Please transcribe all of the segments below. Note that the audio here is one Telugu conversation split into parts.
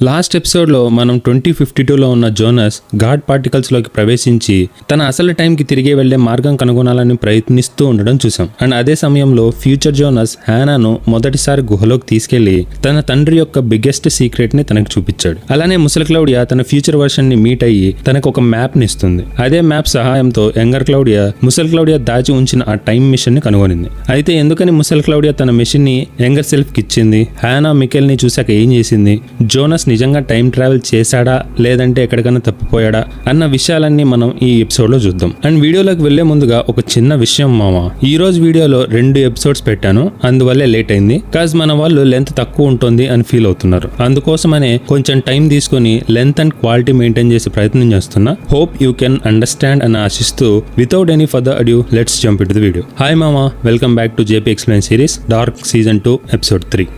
లాస్ట్ ఎపిసోడ్లో మనం 2052లో ఉన్న జోనస్ గాడ్ పార్టికల్స్లోకి ప్రవేశించి తన అసలు టైంకి తిరిగి వెళ్లే మార్గం కనుగొనాలని ప్రయత్నిస్తూ ఉండడం చూసాం. అండ్ అదే సమయంలో ఫ్యూచర్ జోనస్ హ్యానాను మొదటిసారి గుహలోకి తీసుకెళ్లి తన తండ్రి యొక్క బిగ్గెస్ట్ సీక్రెట్ ని తనకు చూపించాడు. అలానే ముసలి క్లౌడియా తన ఫ్యూచర్ వర్షన్ ని మీట్ అయ్యి తనకు ఒక మ్యాప్ ని ఇస్తుంది. అదే మ్యాప్ సహాయంతో యంగర్ క్లౌడియా ముసలి క్లౌడియా దాచి ఉంచిన ఆ టైం మిషన్ ని కనుగొనింది. అయితే ఎందుకని ముసలి క్లౌడియా తన మిషన్ ని యంగర్ సెల్ఫ్ కి ఇచ్చింది, హ్యానా మికెల్ ని చూసాక ఏం చేసింది, జోనస్ నిజంగా టైం ట్రావెల్ చేశాడా లేదంటే ఎక్కడికైనా తప్పిపోయాడా అన్న విషయాలన్నీ మనం ఈ ఎపిసోడ్ లో చూద్దాం. అండ్ వీడియోలోకి వెళ్లే ముందుగా ఒక చిన్న విషయం మామ, ఈ రోజు వీడియోలో 2 ఎపిసోడ్స్ పెట్టాను, అందువల్లే లేట్ అయింది. కాజ్ మన వాళ్ళు లెంత్ తక్కువ ఉంటుంది అని ఫీల్ అవుతున్నారు. అందుకోసమనే కొంచెం టైం తీసుకుని లెంత్ అండ్ క్వాలిటీ మెయింటైన్ చేసే ప్రయత్నం చేస్తున్నా. హోప్ యూ కెన్ అండర్స్టాండ్ అని ఆశిస్తూ without any further adieu let's jump into the video. Hi మామ, welcome back to JP explain series Dark season 2 episode 3.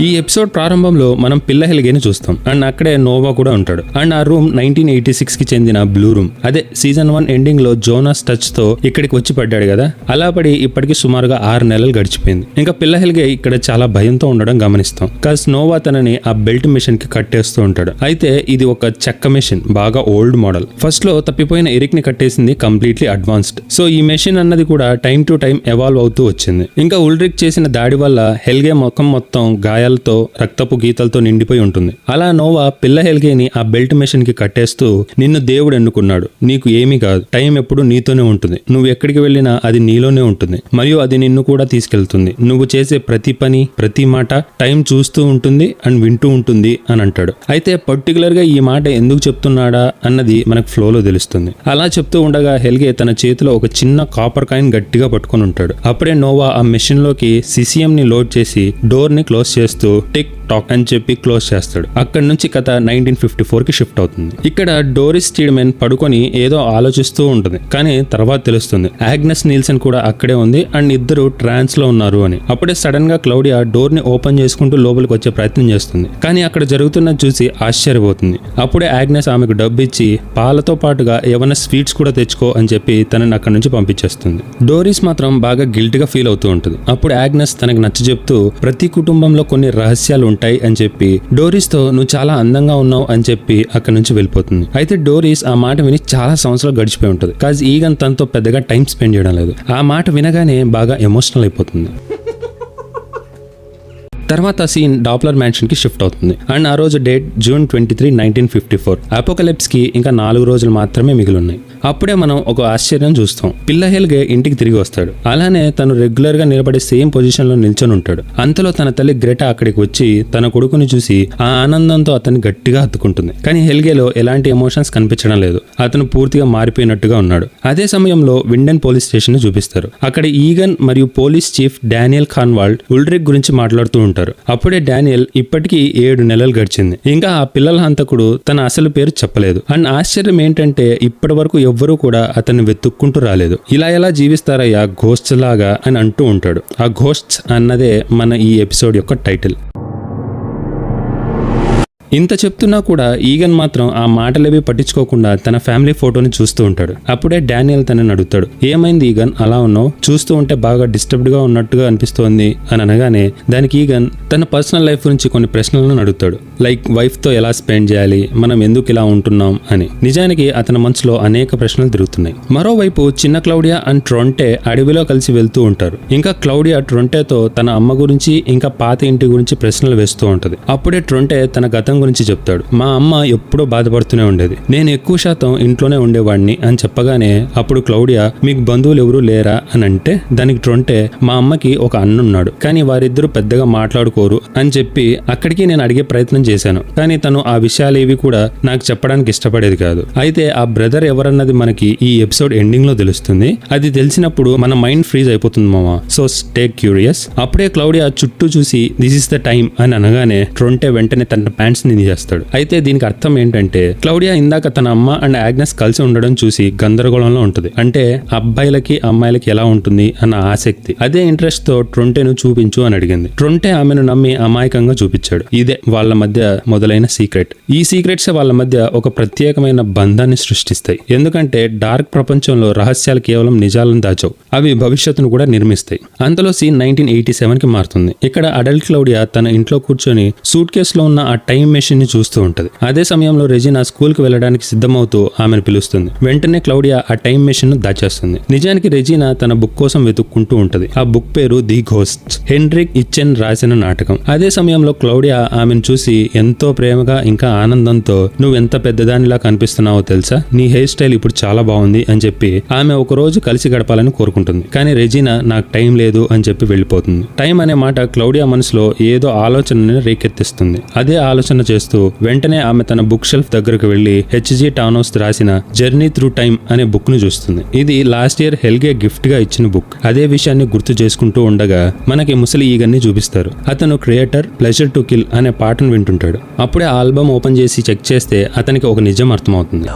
ఈ ఎపిసోడ్ ప్రారంభంలో మనం పిల్ల హెల్గేని చూస్తాం. అండ్ అక్కడే నోవా కూడా ఉంటాడు. అండ్ ఆ రూమ్ 1986 కి చెందిన బ్లూ రూమ్. అదే సీజన్ 1 ఎండింగ్ లో జోనస్ టచ్ తో ఇక్కడికి వచ్చి పడ్డాడు కదా, అలా పడి ఇప్పటికి సుమారుగా 6 నెలలు గడిచిపోయింది. ఇంకా పిల్ల హెల్గే ఇక్కడ చాలా భయంతో ఉండడం గమనిస్తాం. కాస్ నోవా తనని ఆ బెల్ట్ మిషన్ కి కట్టేస్తూ ఉంటాడు. అయితే ఇది ఒక చెక్క మెషిన్, బాగా ఓల్డ్ మోడల్. ఫస్ట్ లో తప్పిపోయిన ఎరిక్ ని కట్టేసింది కంప్లీట్లీ అడ్వాన్స్డ్. సో ఈ మెషిన్ అన్నది కూడా టైం టు టైం ఎవాల్వ్ అవుతూ వచ్చింది. ఇంకా ఉల్రిక్ చేసిన దాడి వల్ల హెల్గే ముఖం మొత్తం గాయాలతో రక్తపు గీతలతో నిండిపోయి ఉంటుంది. అలా నోవా పిల్ల హెల్గేని ఆ బెల్ట్ మెషిన్ కి కట్టేస్తూ, నిన్ను దేవుడు ఎన్నుకున్నాడు, నీకు ఏమీ కాదు, టైం ఎప్పుడు నీతోనే ఉంటుంది, నువ్వు ఎక్కడికి వెళ్ళినా అది నీలోనే ఉంటుంది మరియు అది నిన్ను కూడా తీసుకెళ్తుంది, నువ్వు చేసే ప్రతి పని ప్రతి మాట టైం చూస్తూ ఉంటుంది అండ్ వింటూ ఉంటుంది అని అంటాడు. అయితే పర్టికులర్ గా ఈ మాట ఎందుకు చెప్తున్నాడా అన్నది మనకు ఫ్లోలో తెలుస్తుంది. అలా చెప్తూ ఉండగా హెల్గే తన చేతిలో ఒక చిన్న కాపర్ కాయిన్ గట్టిగా పట్టుకొని ఉంటాడు. అప్పుడే నోవా ఆ మెషిన్ లోకి సిసిఎం ని లోడ్ చేసి డోర్ ని క్లోజ్ చేస్తూ టిక్ టాక్ అని చెప్పి క్లోజ్ చేస్తాడు. అక్కడి నుంచి కథ 1954 కి షిఫ్ట్ అవుతుంది. ఇక్కడ డోరిస్ స్టీడ్మెన్ పడుకొని ఏదో ఆలోచిస్తూ ఉంటుంది. కానీ తర్వాత తెలుస్తుంది ఆగ్నెస్ నీల్సన్ కూడా అక్కడే ఉంది అండ్ ఇద్దరు ట్రాన్స్ లో ఉన్నారు అని. అప్పుడే సడన్ గా క్లౌడియా డోర్ ని ఓపెన్ చేసుకుంటూ లోపలికి వచ్చే ప్రయత్నం చేస్తుంది. కానీ అక్కడ జరుగుతున్నది చూసి ఆశ్చర్యపోతుంది. అప్పుడే ఆగ్నెస్ ఆమెకు డబ్బు ఇచ్చి పాలతో పాటుగా ఏమైనా స్వీట్స్ కూడా తెచ్చుకో అని చెప్పి తనని అక్కడి నుంచి పంపించేస్తుంది. డోరిస్ మాత్రం బాగా గిల్ట్ గా ఫీల్ అవుతూ ఉంటుంది. అప్పుడు ఆగ్నెస్ తనకి నచ్చజెప్తూ ప్రతి కుటుంబంలో కొన్ని రహస్యాలు ఉంటాయి అని చెప్పి డోరిస్ తో నువ్వు చాలా అందంగా ఉన్నావు అని చెప్పి అక్కడి నుంచి వెళ్ళిపోతుంది. అయితే డోరిస్ ఆ మాట విని చాలా సంవత్సరాలు గడిచిపోయి ఉంటుంది. కాజ్ ఈగన్ తనతో పెద్దగా టైం స్పెండ్ చేయడం లేదు. ఆ మాట వినగానే బాగా ఎమోషనల్ అయిపోతుంది. తర్వాత సీన్ డాప్లర్ మ్యాన్షన్ కి షిఫ్ట్ అవుతుంది. అండ్ ఆ రోజు డేట్ June 23, 1954. అపోకలిప్స్ కి ఇంకా 4 రోజులు మాత్రమే మిగిలిన్నాయి. అప్పుడే మనం ఒక ఆశ్చర్యం చూస్తాం. పిల్ల హెల్గే ఇంటికి తిరిగి వస్తాడు. అలానే తను రెగ్యులర్ గా నిలబడే సేమ్ పొజిషన్ లో నిల్చొని ఉంటాడు. అంతలో తన తల్లి గ్రెటా అక్కడికి వచ్చి తన కొడుకుని చూసి ఆ ఆనందంతో అతన్ని గట్టిగా హత్తుకుంటుంది. కానీ హెల్గేలో ఎలాంటి ఎమోషన్స్ కనిపించడం లేదు. అతను పూర్తిగా మారిపోయినట్టుగా ఉన్నాడు. అదే సమయంలో విండెన్ పోలీస్ స్టేషన్ ని చూపిస్తారు. అక్కడ ఈగన్ మరియు పోలీస్ చీఫ్ డానియల్ ఖాన్వాల్డ్ ఉల్రిక్ గురించి మాట్లాడుతూ ఉంటారు. అప్పుడే డానియల్ ఇప్పటికీ 7 నెలలు గడిచింది, ఇంకా ఆ పిల్లల హంతకుడు తన అసలు పేరు చెప్పలేదు. అండ్ ఆశ్చర్యం ఏంటంటే ఇప్పటి వరకు ఎవ్వరూ కూడా అతన్ని వెతుక్కుంటూ రాలేదు. ఇలా ఎలా జీవిస్తారయ్యా ఘోస్ట్స్ లాగా అని అంటూ ఉంటాడు. ఆ ఘోస్ట్స్ అన్నదే మన ఈ ఎపిసోడ్ యొక్క టైటిల్. ఇంత చెప్తున్నా కూడా ఈగన్ మాత్రం ఆ మాటలేవి పట్టించుకోకుండా తన ఫ్యామిలీ ఫోటోని చూస్తూ ఉంటాడు. అప్పుడే డానియల్ తనని అడుగుతాడు, ఏమైంది ఈగన్ అలా ఉన్నావు, చూస్తూ ఉంటే బాగా డిస్టర్బ్డ్ గా ఉన్నట్టుగా అనిపిస్తోంది అని అనగానే దానికి ఈగన్ తన పర్సనల్ లైఫ్ గురించి కొన్ని ప్రశ్నలను అడుగుతాడు. లైక్ వైఫ్ తో ఎలా స్పెండ్ చేయాలి, మనం ఎందుకు ఇలా ఉంటున్నాం అని. నిజానికి అతని మనసులో అనేక ప్రశ్నలు తిరుగుతున్నాయి. మరోవైపు చిన్న క్లౌడియా అండ్ ట్రొంటే అడవిలో కలిసి వెళ్తూ ఉంటారు. ఇంకా క్లౌడియా ట్రొంటేతో తన అమ్మ గురించి ఇంకా పాత ఇంటి గురించి ప్రశ్నలు వేస్తూ ఉంటది. అప్పుడే ట్రొంటే తన గతం గురించి చెప్తాడు. మా అమ్మ ఎప్పుడూ బాధపడుతూనే ఉండేది, నేను ఎక్కువ శాతం ఇంట్లోనే ఉండేవాడిని అని చెప్పగానే అప్పుడు క్లౌడియా మీకు బంధువులు ఎవరూ లేరా అని అంటే దానికి ట్రొంటే మా అమ్మకి ఒక అన్నున్నాడు, కానీ వారిద్దరూ పెద్దగా మాట్లాడుకోరు అని చెప్పి అక్కడికి నేను అడిగే ప్రయత్నం చేశాను. కానీ తను ఆ విషయాలేవి కూడా నాకు చెప్పడానికి ఇష్టపడేది కాదు. అయితే ఆ బ్రదర్ ఎవరన్నది మనకి ఈ ఎపిసోడ్ ఎండింగ్ లో తెలుస్తుంది. అది తెలిసినప్పుడు మన మైండ్ ఫ్రీజ్ అయిపోతుంది మామ. So stay curious. అప్పుడే క్లౌడియా చుట్టూ చూసి దిస్ ఇస్ ద టైం అని అనగానే ట్రొంటే వెంటనే తన ప్యాంట్స్ ని చేస్తాడు. అయితే దీనికి అర్థం ఏంటంటే క్లౌడియా ఇందాక తన అమ్మ అండ్ ఆగ్నెస్ కలిసి ఉండడం చూసి గందరగోళంలో ఉంటుంది. అంటే అబ్బాయిలకి అమ్మాయిలకి ఎలా ఉంటుంది అన్న ఆసక్తి. అదే ఇంట్రెస్ట్ తో ట్రొంటేను చూపించు అని అడిగింది. ట్రొంటే ఆమెను నమ్మి అమాయకంగా చూపించాడు. ఇదే వాళ్ళ మధ్య మధ్య మొదలైన సీక్రెట్. ఈ సీక్రెట్స్ వాళ్ళ మధ్య ఒక ప్రత్యేకమైన బంధాన్ని సృష్టిస్తాయి. ఎందుకంటే డార్క్ ప్రపంచంలో రహస్యాలు కేవలం నిజాలను దాచవు, అవి భవిష్యత్తును కూడా నిర్మిస్తాయి. అంతలో సీన్ 1987 కి మారుతుంది. ఇక్కడ అడల్ట్ క్లౌడియా తన ఇంట్లో కూర్చొని సూట్ కేసులో ఉన్న ఆ టైం మెషిన్ ని చూస్తూ ఉంటది. అదే సమయంలో రెజినా స్కూల్ కి వెళ్ళడానికి సిద్ధమవుతూ ఆమెను పిలుస్తుంది. వెంటనే క్లౌడియా ఆ టైం మెషిన్ ను దాచేస్తుంది. నిజానికి రెజినా తన బుక్ కోసం వెతుక్కుంటూ ఉంటది. ఆ బుక్ పేరు ది ఘోస్ట్స్, హెన్రిక్ ఇచ్చెన్ రాసిన నాటకం. అదే సమయంలో క్లౌడియా ఆమెను చూసి ఎంతో ప్రేమగా ఇంకా ఆనందంతో, నువ్వెంత పెద్దదానిలా కనిపిస్తున్నావో తెలుసా, నీ హెయిర్ స్టైల్ ఇప్పుడు చాలా బాగుంది అని చెప్పి ఆమె ఒక రోజు కలిసి గడపాలని కోరుకుంటుంది. కానీ రెజినా నాకు టైం లేదు అని చెప్పి వెళ్ళిపోతుంది. టైం అనే మాట క్లౌడియా మనసులో ఏదో ఆలోచనని రేకెత్తిస్తుంది. అదే ఆలోచన చేస్తూ వెంటనే ఆమె తన బుక్ షెల్ఫ్ దగ్గరకు వెళ్లి హెచ్జి టానోస్ రాసిన జర్నీ త్రూ టైమ్ అనే బుక్ ను చూస్తుంది. ఇది లాస్ట్ ఇయర్ హెల్గే గిఫ్ట్ గా ఇచ్చిన బుక్. అదే విషయాన్ని గుర్తు చేసుకుంటూ ఉండగా మనకి ముసలి ఈగన్ని చూపిస్తారు. అతను క్రియేటర్ ప్లెజర్ టు కిల్ అనే పాటను వింటుంటాడు. అప్పుడే ఆ ఆల్బమ్ ఓపెన్ చేసి చెక్ చేస్తే అతనికి ఒక నిజం అర్థమవుతుంది.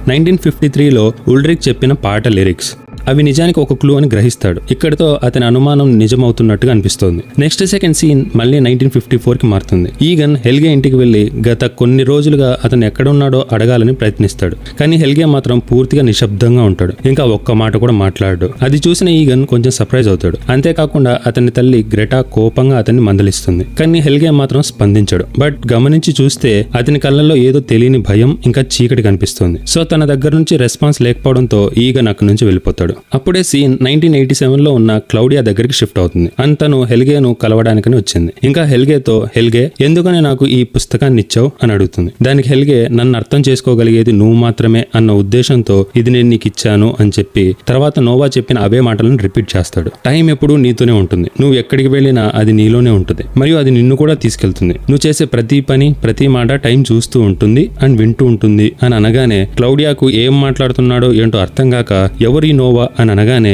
1953లో ఉల్రిక్ చెప్పిన పాట లిరిక్స్ అవి నిజానికి ఒక క్లూ అని గ్రహిస్తాడు. ఇక్కడితో అతని అనుమానం నిజమవుతున్నట్టుగా అనిపిస్తోంది. నెక్స్ట్ సెకండ్ సీన్ మళ్ళీ 1954 కి మారుతుంది. ఈగన్ హెల్గే ఇంటికి వెళ్లి గత కొన్ని రోజులుగా అతను ఎక్కడున్నాడో అడగాలని ప్రయత్నిస్తాడు. కానీ హెల్గే మాత్రం పూర్తిగా నిశ్శబ్దంగా ఉంటాడు. ఇంకా ఒక్క మాట కూడా మాట్లాడాడు. అది చూసిన ఈగన్ కొంచెం సర్ప్రైజ్ అవుతాడు. అంతేకాకుండా అతని తల్లి గ్రెటా కోపంగా అతన్ని మందలిస్తుంది. కానీ హెల్గే మాత్రం స్పందించాడు. బట్ గమనించి చూస్తే అతని కళ్ళల్లో ఏదో తెలియని భయం ఇంకా చీకటి కనిపిస్తుంది. సో తన దగ్గర నుంచి రెస్పాన్స్ లేకపోవడంతో ఈగన్ అక్కడి నుంచి వెళ్ళిపోతాడు. అప్పుడే సీన్ 1987లో ఉన్న క్లౌడియా దగ్గరికి షిఫ్ట్ అవుతుంది. అండ్ తను హెల్గేను కలవడానికని వచ్చింది. ఇంకా హెల్గేతో, హెల్గే ఎందుకని నాకు ఈ పుస్తకాన్ని ఇచ్చావు అని అడుగుతుంది. దానికి హెల్గే, నన్ను అర్థం చేసుకోగలిగేది నువ్వు మాత్రమే అన్న ఉద్దేశంతో ఇది నేను నీకు ఇచ్చాను అని చెప్పి తర్వాత నోవా చెప్పిన అవే మాటలను రిపీట్ చేస్తాడు. టైం ఎప్పుడూ నీతోనే ఉంటుంది, నువ్వు ఎక్కడికి వెళ్ళినా అది నీలోనే ఉంటుంది, మరియు అది నిన్ను కూడా తీసుకెళ్తుంది. నువ్వు చేసే ప్రతి పని ప్రతి మాట టైం చూస్తూ ఉంటుంది అండ్ వింటూ ఉంటుంది అని అనగానే క్లౌడియాకు ఏం మాట్లాడుతున్నాడో ఏంటో అర్థం కాక ఎవరి నోవా అని అనగానే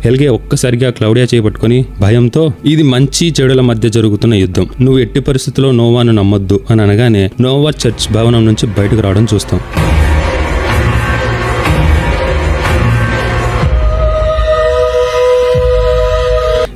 హెల్గే ఒక్కసారిగా క్లౌడియా చేపట్టుకుని భయంతో, ఇది మంచి చెడుల మధ్య జరుగుతున్న యుద్ధం, నువ్వు ఎట్టి పరిస్థితుల్లో నోవాను నమ్మొద్దు అని అనగానే నోవా చర్చ్ భవనం నుంచి బయటకు రావడం చూస్తాం.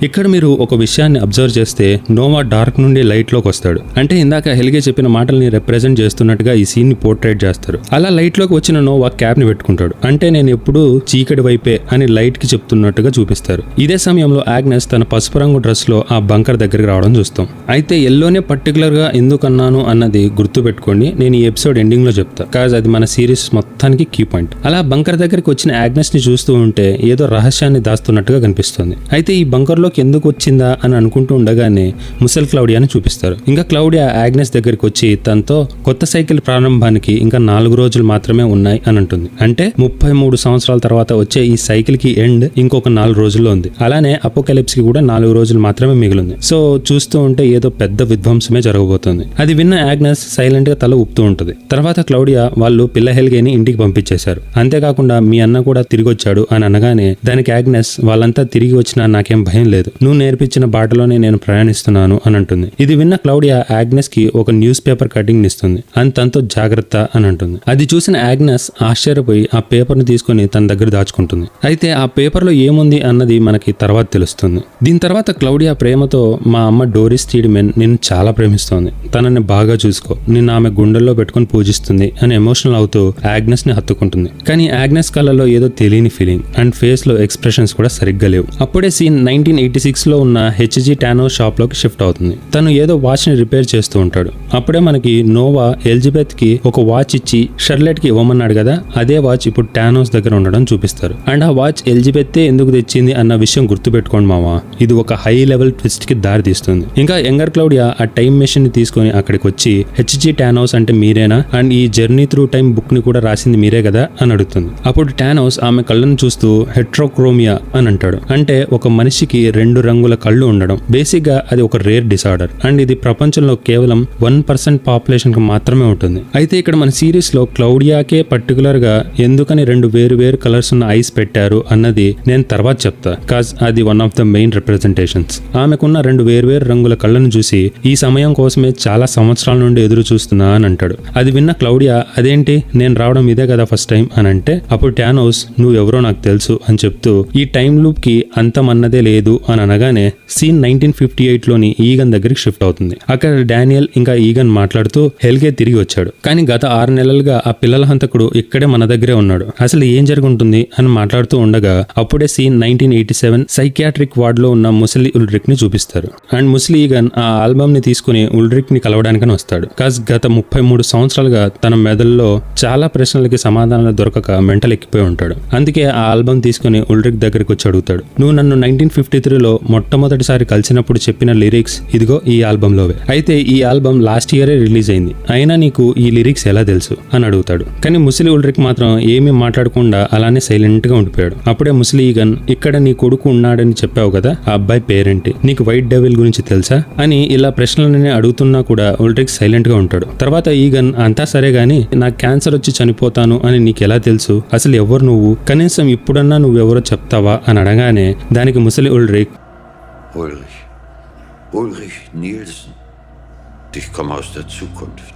ఇక్కడ మీరు ఒక విషయాన్ని అబ్జర్వ్ చేస్తే నోవా డార్క్ నుండి లైట్ లోకి వస్తాడు. అంటే ఇందాక హెల్గే చెప్పిన మాటల్ని రిప్రజెంట్ చేస్తున్నట్టుగా ఈ సీన్ ని పోర్ట్రేట్ చేస్తారు. అలా లైట్ లోకి వచ్చిన నోవా క్యాప్ ని పెట్టుకుంటాడు. అంటే నేను ఎప్పుడు చీకటి వైపే అని లైట్ కి చెప్తున్నట్టుగా చూపిస్తారు. ఇదే సమయంలో ఆగ్నెస్ తన పసుపు రంగు డ్రెస్ లో ఆ బంకర్ దగ్గరికి రావడం చూస్తాం. అయితే ఎల్లోనే పర్టికులర్ గా ఎందుకన్నాను అన్నది గుర్తు పెట్టుకోండి, నేను ఈ ఎపిసోడ్ ఎండింగ్ లో చెప్తా. కాజ్ అది మన సిరీస్ మొత్తానికి కీ పాయింట్. అలా బంకర్ దగ్గరికి వచ్చిన ఆగ్నెస్ ని చూస్తూ ఉంటే ఏదో రహస్యాన్ని దాస్తున్నట్టుగా కనిపిస్తుంది. అయితే ఈ బంకర్ ఎందుకు వచ్చిందా అని అనుకుంటూ ఉండగానే ముసల్ క్లౌడియాని చూపిస్తారు. ఇంకా క్లౌడియా ఆగ్నెస్ దగ్గరికి వచ్చి తనతో కొత్త సైకిల్ ప్రారంభానికి ఇంకా 4 రోజులు మాత్రమే ఉన్నాయి అని అంటుంది. అంటే 33 సంవత్సరాల తర్వాత వచ్చే ఈ సైకిల్ కి ఎండ్ ఇంకొక 4 రోజుల్లో ఉంది. అలానే అపోకలిప్స్ కి కూడా 4 రోజులు మాత్రమే మిగిలింది. సో చూస్తూ ఉంటే ఏదో పెద్ద విధ్వంసమే జరగబోతుంది. అది విన్న ఆగ్నెస్ సైలెంట్ గా తల ఊపుతూ ఉంటుంది. తర్వాత క్లౌడియా వాళ్ళు పిల్ల హెల్గేని ఇంటికి పంపించేశారు. అంతేకాకుండా మీ అన్న కూడా తిరిగి వచ్చాడు అని అనగానే దానికి ఆగ్నెస్, వాళ్ళంతా తిరిగి వచ్చినా నాకేం భయం లేదు, నువ్వు నేర్పించిన బాటలోనే నేను ప్రయాణిస్తున్నాను అని అంటుంది. ఇది విన్న క్లౌడియా ఆగ్నెస్ కి ఒక న్యూస్ పేపర్ కటింగ్ ఇస్తుంది. అని తనతో జాగ్రత్త అని అంటుంది. అది చూసిన ఆగ్నెస్ ఆశ్చర్యపోయి ఆ పేపర్ ని తీసుకుని తన దగ్గర దాచుకుంటుంది. అయితే ఆ పేపర్ లో ఏముంది అన్నది మనకి తర్వాత తెలుస్తుంది. దీని తర్వాత క్లౌడియా ప్రేమతో, మా అమ్మ డోరిస్ టీడిమెన్ నిన్ను చాలా ప్రేమిస్తోంది, తనని బాగా చూసుకో, నిన్ను ఆమె గుండెల్లో పెట్టుకుని పూజిస్తుంది అని ఎమోషనల్ అవుతూ ఆగ్నెస్ ని హత్తుకుంటుంది. కానీ ఆగ్నెస్ కళ్ళలో ఏదో తెలియని ఫీలింగ్ అండ్ ఫేస్ లో ఎక్స్ప్రెషన్స్ కూడా సరిగ్గా లేవు. అప్పుడే సీన్ 1986లో ఉన్న హెచ్జి టానోస్ షాప్ లోకి షిఫ్ట్ అవుతుంది. తను ఏదో వాచ్ ని రిపేర్ చేస్తూ ఉంటాడు. అప్పుడే మనకి నోవా ఎలిజబెత్ కి ఒక వాచ్ ఇచ్చి షర్లెట్ కి ఇవ్వమన్నాడు కదా, అదే వాచ్ ఇప్పుడు టానోస్ దగ్గర ఉండడం చూపిస్తారు. అండ్ ఆ వాచ్ ఎలిజబెత్ ఎందుకు తెచ్చింది అన్న విషయం గుర్తు పెట్టుకోండి మావా, ఇది ఒక హై లెవెల్ ట్విస్ట్ కి దారి తీస్తుంది. ఇంకా యంగర్ క్లౌడియా ఆ టైం మెషిన్ ని తీసుకుని అక్కడికి వచ్చి హెచ్జి టానోస్ అంటే మీరేనా, అండ్ ఈ జర్నీ త్రూ టైం బుక్ ని కూడా రాసింది మీరే కదా అని అడుగుతుంది. అప్పుడు టానోస్ ఆమె కళ్ళను చూస్తూ హెట్రోక్రోమియా అని అంటాడు. అంటే ఒక మనిషికి 2 రంగుల కళ్ళు ఉండడం. బేసిక్ గా అది ఒక రేర్ డిసార్డర్ అండ్ ఇది ప్రపంచంలో కేవలం 1% పాపులేషన్ కి మాత్రమే ఉంటుంది. అయితే ఇక్కడ మన సిరీస్ లో క్లౌడియాకే పర్టికులర్ గా ఎందుకని 2 వేరు కలర్స్ ఉన్న ఐస్ పెట్టారు అన్నది నేను తర్వాత చెప్తా, కాజ్ అది one of the main representations. ఆమెకున్న 2 వేరు రంగుల కళ్ళను చూసి ఈ సమయం కోసమే చాలా సంవత్సరాల నుండి ఎదురు చూస్తున్నా అని అంటాడు. అది విన్న క్లౌడియా అదేంటి నేను రావడం ఇదే కదా ఫస్ట్ టైం అని అంటే అప్పుడు టానోస్ నువ్వెవరో నాకు తెలుసు అని చెప్తూ ఈ టైం లూప్ కి అంతమన్నదే లేదు అని అనగానే సీన్ 1958 లోని ఈగన్ దగ్గరికి షిఫ్ట్ అవుతుంది. అక్కడ డానియల్ ఇంకా ఈగన్ మాట్లాడుతూ హెల్గే తిరిగి వచ్చాడు, కానీ గత 6 నెలలుగా ఆ పిల్లల హంతకుడు ఇక్కడే మన దగ్గరే ఉన్నాడు, అసలు ఏం జరుగుతుంది అని మాట్లాడుతూ ఉండగా అప్పుడే సీన్ 1987 సైకియాట్రిక్ వార్డ్ లో ఉన్న ముసలి ఉల్రిక్ ని చూపిస్తారు. అండ్ ముసలి ఈగన్ ఆ ఆల్బమ్ ని తీసుకుని ఉల్రిక్ ని కలవడానికని వస్తాడు. కాజ్ గత 33 సంవత్సరాలుగా తన మెదడులో చాలా ప్రశ్నలకి సమాధానాలు దొరకక మెంటల్ ఎక్కిపోయి ఉంటాడు. అందుకే ఆ ఆల్బమ్ తీసుకుని ఉల్రిక్ దగ్గరికి వచ్చి అడుగుతాడు, నువ్వు నన్ను 1953లో మొట్టమొదటిసారి కలిసినప్పుడు చెప్పిన లిరిక్స్ ఇదిగో ఈ ఆల్బమ్ లోవే, అయితే ఈ ఆల్బమ్ లాస్ట్ ఇయరే రిలీజ్ అయింది, అయినా నీకు ఈ లిరిక్స్ ఎలా తెలుసు అని అడుగుతాడు. కానీ ముసలి ఉల్రిక్ మాత్రం ఏమీ మాట్లాడకుండా అలానే సైలెంట్ గా ఉండిపోయాడు. అప్పుడే ముసలి ఈగన్ ఇక్కడ నీ కొడుకు ఉన్నాడని చెప్పావు కదా, ఆ అబ్బాయి పేరేంటి, నీకు వైట్ డెవిల్ గురించి తెలుసా అని ఇలా ప్రశ్నలనే అడుగుతున్నా కూడా ఉల్రిక్ సైలెంట్ గా ఉంటాడు. తర్వాత ఈగన్ అంతా సరే గానీ నాకు క్యాన్సర్ వచ్చి చనిపోతాను అని నీకు ఎలా తెలుసు, అసలు ఎవరు నువ్వు, కనీసం ఇప్పుడన్నా నువ్వెవరో చెప్తావా అని అడగానే దానికి ముసలి Ulrich Ulrich Nielsen, ich komme aus der Zukunft.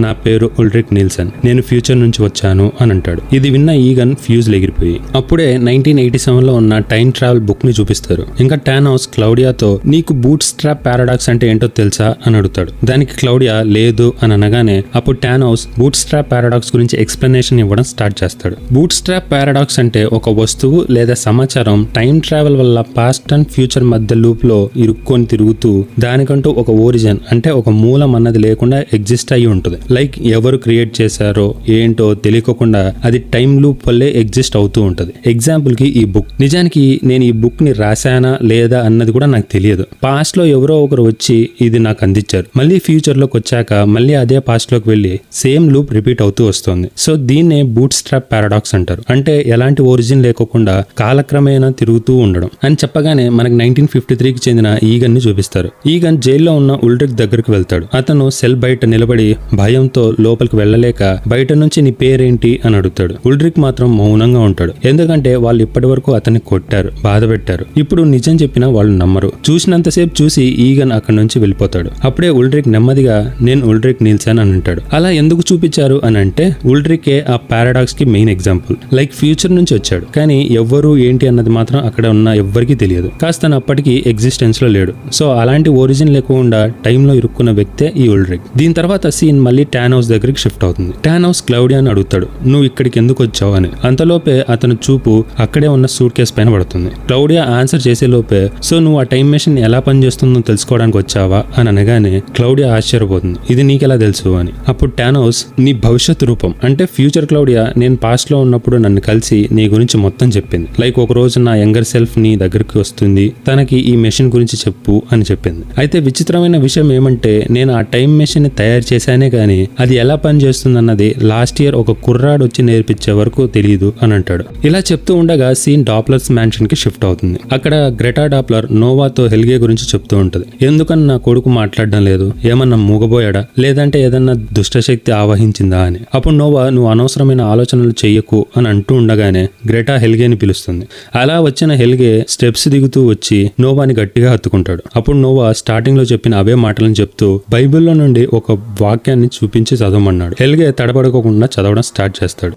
నా పేరు ఉల్రిక్ నీల్సన్, నేను ఫ్యూచర్ నుంచి వచ్చాను అని అంటాడు. ఇది విన్న ఈగన్ ఫ్యూజ్ ఎగిరిపోయి అప్పుడే 1987లో ఉన్న టైం ట్రావెల్ బుక్ ని చూపిస్తారు. ఇంకా టానోస్ క్లౌడియాతో నీకు బూట్ స్ట్రాప్ పారాడాక్స్ అంటే ఏంటో తెలుసా అని అడుగుతాడు. దానికి క్లౌడియా లేదు అని అనగానే అప్పుడు టానోస్ బూట్ స్ట్రాప్ పారాడాక్స్ గురించి ఎక్స్ప్లెనేషన్ ఇవ్వడం స్టార్ట్ చేస్తాడు. బూట్ స్ట్రాప్ పారాడాక్స్ అంటే ఒక వస్తువు లేదా సమాచారం టైం ట్రావెల్ వల్ల పాస్ట్ అండ్ ఫ్యూచర్ మధ్య లూప్ లో ఇరుక్కొని తిరుగుతూ దానికంటూ ఒక ఓరిజిన్ అంటే ఒక మూలం అన్నది లేకుండా ఎగ్జిస్ట్ అయ్యి ఉంటుంది. లైక్ ఎవరు క్రియేట్ చేశారో ఏంటో తెలియకుండా అది టైం లూప్ వల్లే ఎగ్జిస్ట్ అవుతూ ఉంటది. ఎగ్జాంపుల్ కి ఈ బుక్, నిజానికి నేను ఈ బుక్ ని రాశానా లేదా అన్నది కూడా నాకు తెలియదు. పాస్ట్ లో ఎవరో ఒకరు వచ్చి ఇది నాకు అందించారు, మళ్ళీ ఫ్యూచర్ లోకి వచ్చాక మళ్ళీ అదే పాస్ట్ లోకి వెళ్ళి సేమ్ లూప్ రిపీట్ అవుతూ వస్తుంది. సో దీన్నే బూట్ స్ట్రాప్ పారాడాక్స్ అంటారు. అంటే ఎలాంటి ఒరిజిన్ లేకుండా కాలక్రమేణా తిరుగుతూ ఉండడం అని చెప్పగానే మనకి 1953కి చెందిన ఈగన్ ని చూపిస్తారు. ఈగన్ జైల్లో ఉన్న ఉల్రిక్ దగ్గరికి వెళ్తాడు. అతను సెల్ బయట నిలబడి భయంతో లోపలికి వెళ్ళలేక బయట నుంచి నీ పేరేంటి అని అడుగుతాడు. ఉల్రిక్ మాత్రం మౌనంగా ఉంటాడు, ఎందుకంటే వాళ్ళు ఇప్పటి వరకు అతన్ని కొట్టారు, బాధ పెట్టారు. ఇప్పుడు నిజం చెప్పినా వాళ్ళు నమ్మరు. చూసినంతసేపు చూసి ఈగన్ అక్కడి నుంచి వెళ్ళిపోతాడు. అప్పుడే ఉల్రిక్ నెమ్మదిగా నేను ఉల్రిక్ నీల్సన్ అని అంటాడు. అలా ఎందుకు చూపించారు అని అంటే ఉల్రికే ఆ పారాడాక్స్ కి మెయిన్ ఎగ్జాంపుల్. లైక్ ఫ్యూచర్ నుంచి వచ్చాడు, కానీ ఎవ్వరు ఏంటి అన్నది మాత్రం అక్కడ ఉన్న ఎవ్వరికీ తెలియదు. కాస్త అప్పటికి ఎగ్జిస్టెన్స్ లో లేడు. సో అలాంటి ఒరిజిన్ లేకుండా టైంలో ఇరుక్కున్న వ్యక్తే ఈ ఉల్రిక్. దీని తర్వాత సీన్ మళ్ళీ టానోస్ దగ్గరికి షిఫ్ట్ అవుతుంది. టానోస్ క్లౌడియాని అడుగుతాడు, నువ్వు ఇక్కడికి ఎందుకు వచ్చావు అని. అంతలోపే అతను చూపు అక్కడే ఉన్న సూట్ కేస్ పైన పడుతుంది. క్లౌడియా ఆన్సర్ చేసే లోపే సో నువ్వు ఆ టైం మెషిన్ ఎలా పనిచేస్తుందో తెలుసుకోవడానికి వచ్చావా అని అనగానే క్లౌడియా ఆశ్చర్యపోతుంది, ఇది నీకెలా తెలుసు అని. అప్పుడు టానోస్ నీ భవిష్యత్ రూపం అంటే ఫ్యూచర్ క్లౌడియా నేను పాస్ట్ లో ఉన్నప్పుడు నన్ను కలిసి నీ గురించి మొత్తం చెప్పింది. లైక్ ఒక రోజు నా యంగర్ సెల్ఫ్ నీ దగ్గరికి వస్తుంది, తనకి ఈ మెషిన్ గురించి చెప్పు అని చెప్పింది. అయితే విచిత్రమైన విషయం ఏమంటే నేను ఆ టైం మెషిన్ ని తయారు చేశానే కానీ అది ఎలా పనిచేస్తుందన్నది లాస్ట్ ఇయర్ ఒక కుర్రాడు వచ్చి నేర్పించే వరకు తెలియదు అని అంటాడు. ఇలా చెప్తూ ఉండగా సీన్ డాప్లర్స్ మ్యాన్షన్ కి షిఫ్ట్ అవుతుంది. అక్కడ గ్రెటా డాప్లర్ నోవాతో హెల్గే గురించి చెప్తూ ఉంటది. ఎందుకని నా కొడుకు మాట్లాడడం లేదు, ఏమన్నా మూగబోయాడా లేదంటే ఏదన్నా దుష్టశక్తి ఆవహించిందా అని. అప్పుడు నోవా నువ్వు అనవసరమైన ఆలోచనలు చెయ్యకు అని అంటూ ఉండగానే గ్రెటా హెల్గేని పిలుస్తుంది. అలా వచ్చిన హెల్గే స్టెప్స్ దిగుతూ వచ్చి నోవాని గట్టిగా హత్తుకుంటాడు. అప్పుడు నోవా స్టార్టింగ్ లో చెప్పిన అవే మాటలను చెప్తూ బైబిల్లో నుండి ఒక వాక్యాన్ని చూపించి చదవమన్నాడు. హెల్గే తడబడుకోకుండా చదవడం స్టార్ట్ చేస్తాడు.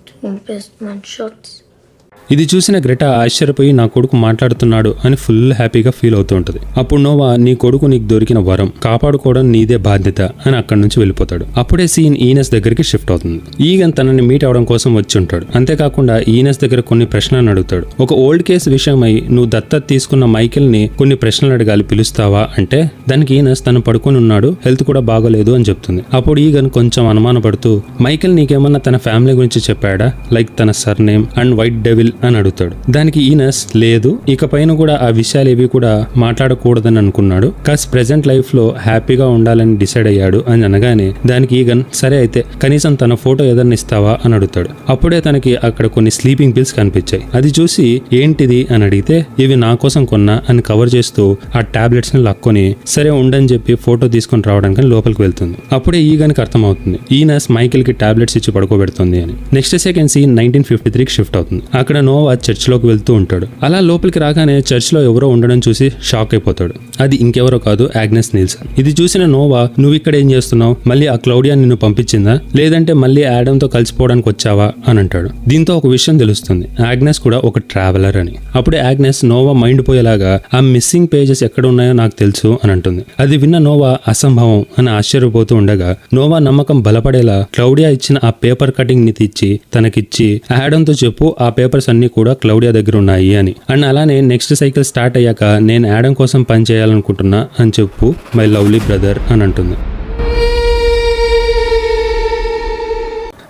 ఇది చూసిన గ్రెటా ఆశ్చర్యపోయి నా కొడుకు మాట్లాడుతున్నాడు అని ఫుల్ హ్యాపీగా ఫీల్ అవుతూ ఉంటుంది. అప్పుడు నోవా నీ కొడుకు నీకు దొరికిన వరం, కాపాడుకోవడం నీదే బాధ్యత అని అక్కడి నుంచి వెళ్ళిపోతాడు. అప్పుడే సీన్ ఈనస్ దగ్గరికి షిఫ్ట్ అవుతుంది. ఈగన్ తనని మీట్ అవడం కోసం వచ్చి ఉంటాడు. అంతేకాకుండా ఈనస్ దగ్గర కొన్ని ప్రశ్నలను అడుగుతాడు. ఒక ఓల్డ్ కేసు విషయమై నువ్వు దత్తత తీసుకున్న మైకేల్ ని కొన్ని ప్రశ్నలు అడగాలి, పిలుస్తావా అంటే దానికి ఈనస్ తను పడుకొని ఉన్నాడు, హెల్త్ కూడా బాగోలేదు అని చెప్తుంది. అప్పుడు ఈగన్ కొంచెం అనుమానపడుతూ మైకేల్ నీకేమన్నా తన ఫ్యామిలీ గురించి చెప్పాడా, లైక్ తన sir name and white devil అని అడుగుతాడు. దానికి ఈనస్ లేదు, ఇక పైన కూడా ఆ విషయాలు ఏవి కూడా మాట్లాడకూడదని అనుకున్నాడు, కాస్ ప్రెసెంట్ లైఫ్ లో హ్యాపీగా ఉండాలని డిసైడ్ అయ్యాడు అని అనగానే దానికి ఈగన్ సరే అయితే కనీసం తన ఫోటో ఏదన్నా ఇస్తావా అని అడుగుతాడు. అప్పుడే తనకి అక్కడ కొన్ని స్లీపింగ్ పిల్స్ కనిపించాయి. అది చూసి ఏంటిది అని అడిగితే ఇవి నా కోసం కొన్నా అని కవర్ చేస్తూ ఆ టాబ్లెట్స్ ని లాక్కొని సరే ఉండని చెప్పి ఫోటో తీసుకొని రావడానికి లోపలికి వెళ్తుంది. అప్పుడే ఈగన్కి అర్థమవుతుంది ఈనస్ మైకిల్ కి టాబ్లెట్స్ ఇచ్చి పడుకోబెడుతుంది అని. నెక్స్ట్ సెకండ్ సీన్ 1953కి షిఫ్ట్ అవుతుంది. అక్కడ నోవా చర్చ్ లోకి వెళ్తూ ఉంటాడు. అలా లోపలికి రాగానే చర్చ్ లో ఎవరో ఉండడం చూసి షాక్ అయిపోతాడు. అది ఇంకెవరో కాదు, ఆగ్నెస్ నీల్సన్. ఇది చూసిన నోవా నువ్వు ఇక్కడ ఏం చేస్తున్నావు, మళ్ళీ ఆ క్లౌడియా నిన్ను పంపించిందా లేదంటే మళ్ళీ ఆడమ్ తో కలిసిపోవడానికి వచ్చావా అని అంటాడు. దీంతో ఒక విషయం తెలుస్తుంది, ఆగ్నెస్ కూడా ఒక ట్రావెలర్ అని. అప్పుడే ఆగ్నెస్ నోవా మైండ్ పోయేలాగా ఆ మిస్సింగ్ పేజెస్ ఎక్కడ ఉన్నాయో నాకు తెలుసు అని అంటుంది. అది విన్న నోవా అసంభవం అని ఆశ్చర్యపోతూ ఉండగా నోవా నమ్మకం బలపడేలా క్లౌడియా ఇచ్చిన ఆ పేపర్ కటింగ్ ని తెచ్చి తనకిచ్చి ఆడమ్ తో చెప్పు ఆ పేపర్స్ అన్ని కూడా క్లౌడియా దగ్గర ఉన్నాయి అని. అండ్ అలానే నెక్స్ట్ సైకిల్ స్టార్ట్ అయ్యాక నేను ఆడమ్ కోసం పని చేయాలనుకుంటున్నా అని చెప్పు మై లవ్లీ బ్రదర్ అని అంటుంది.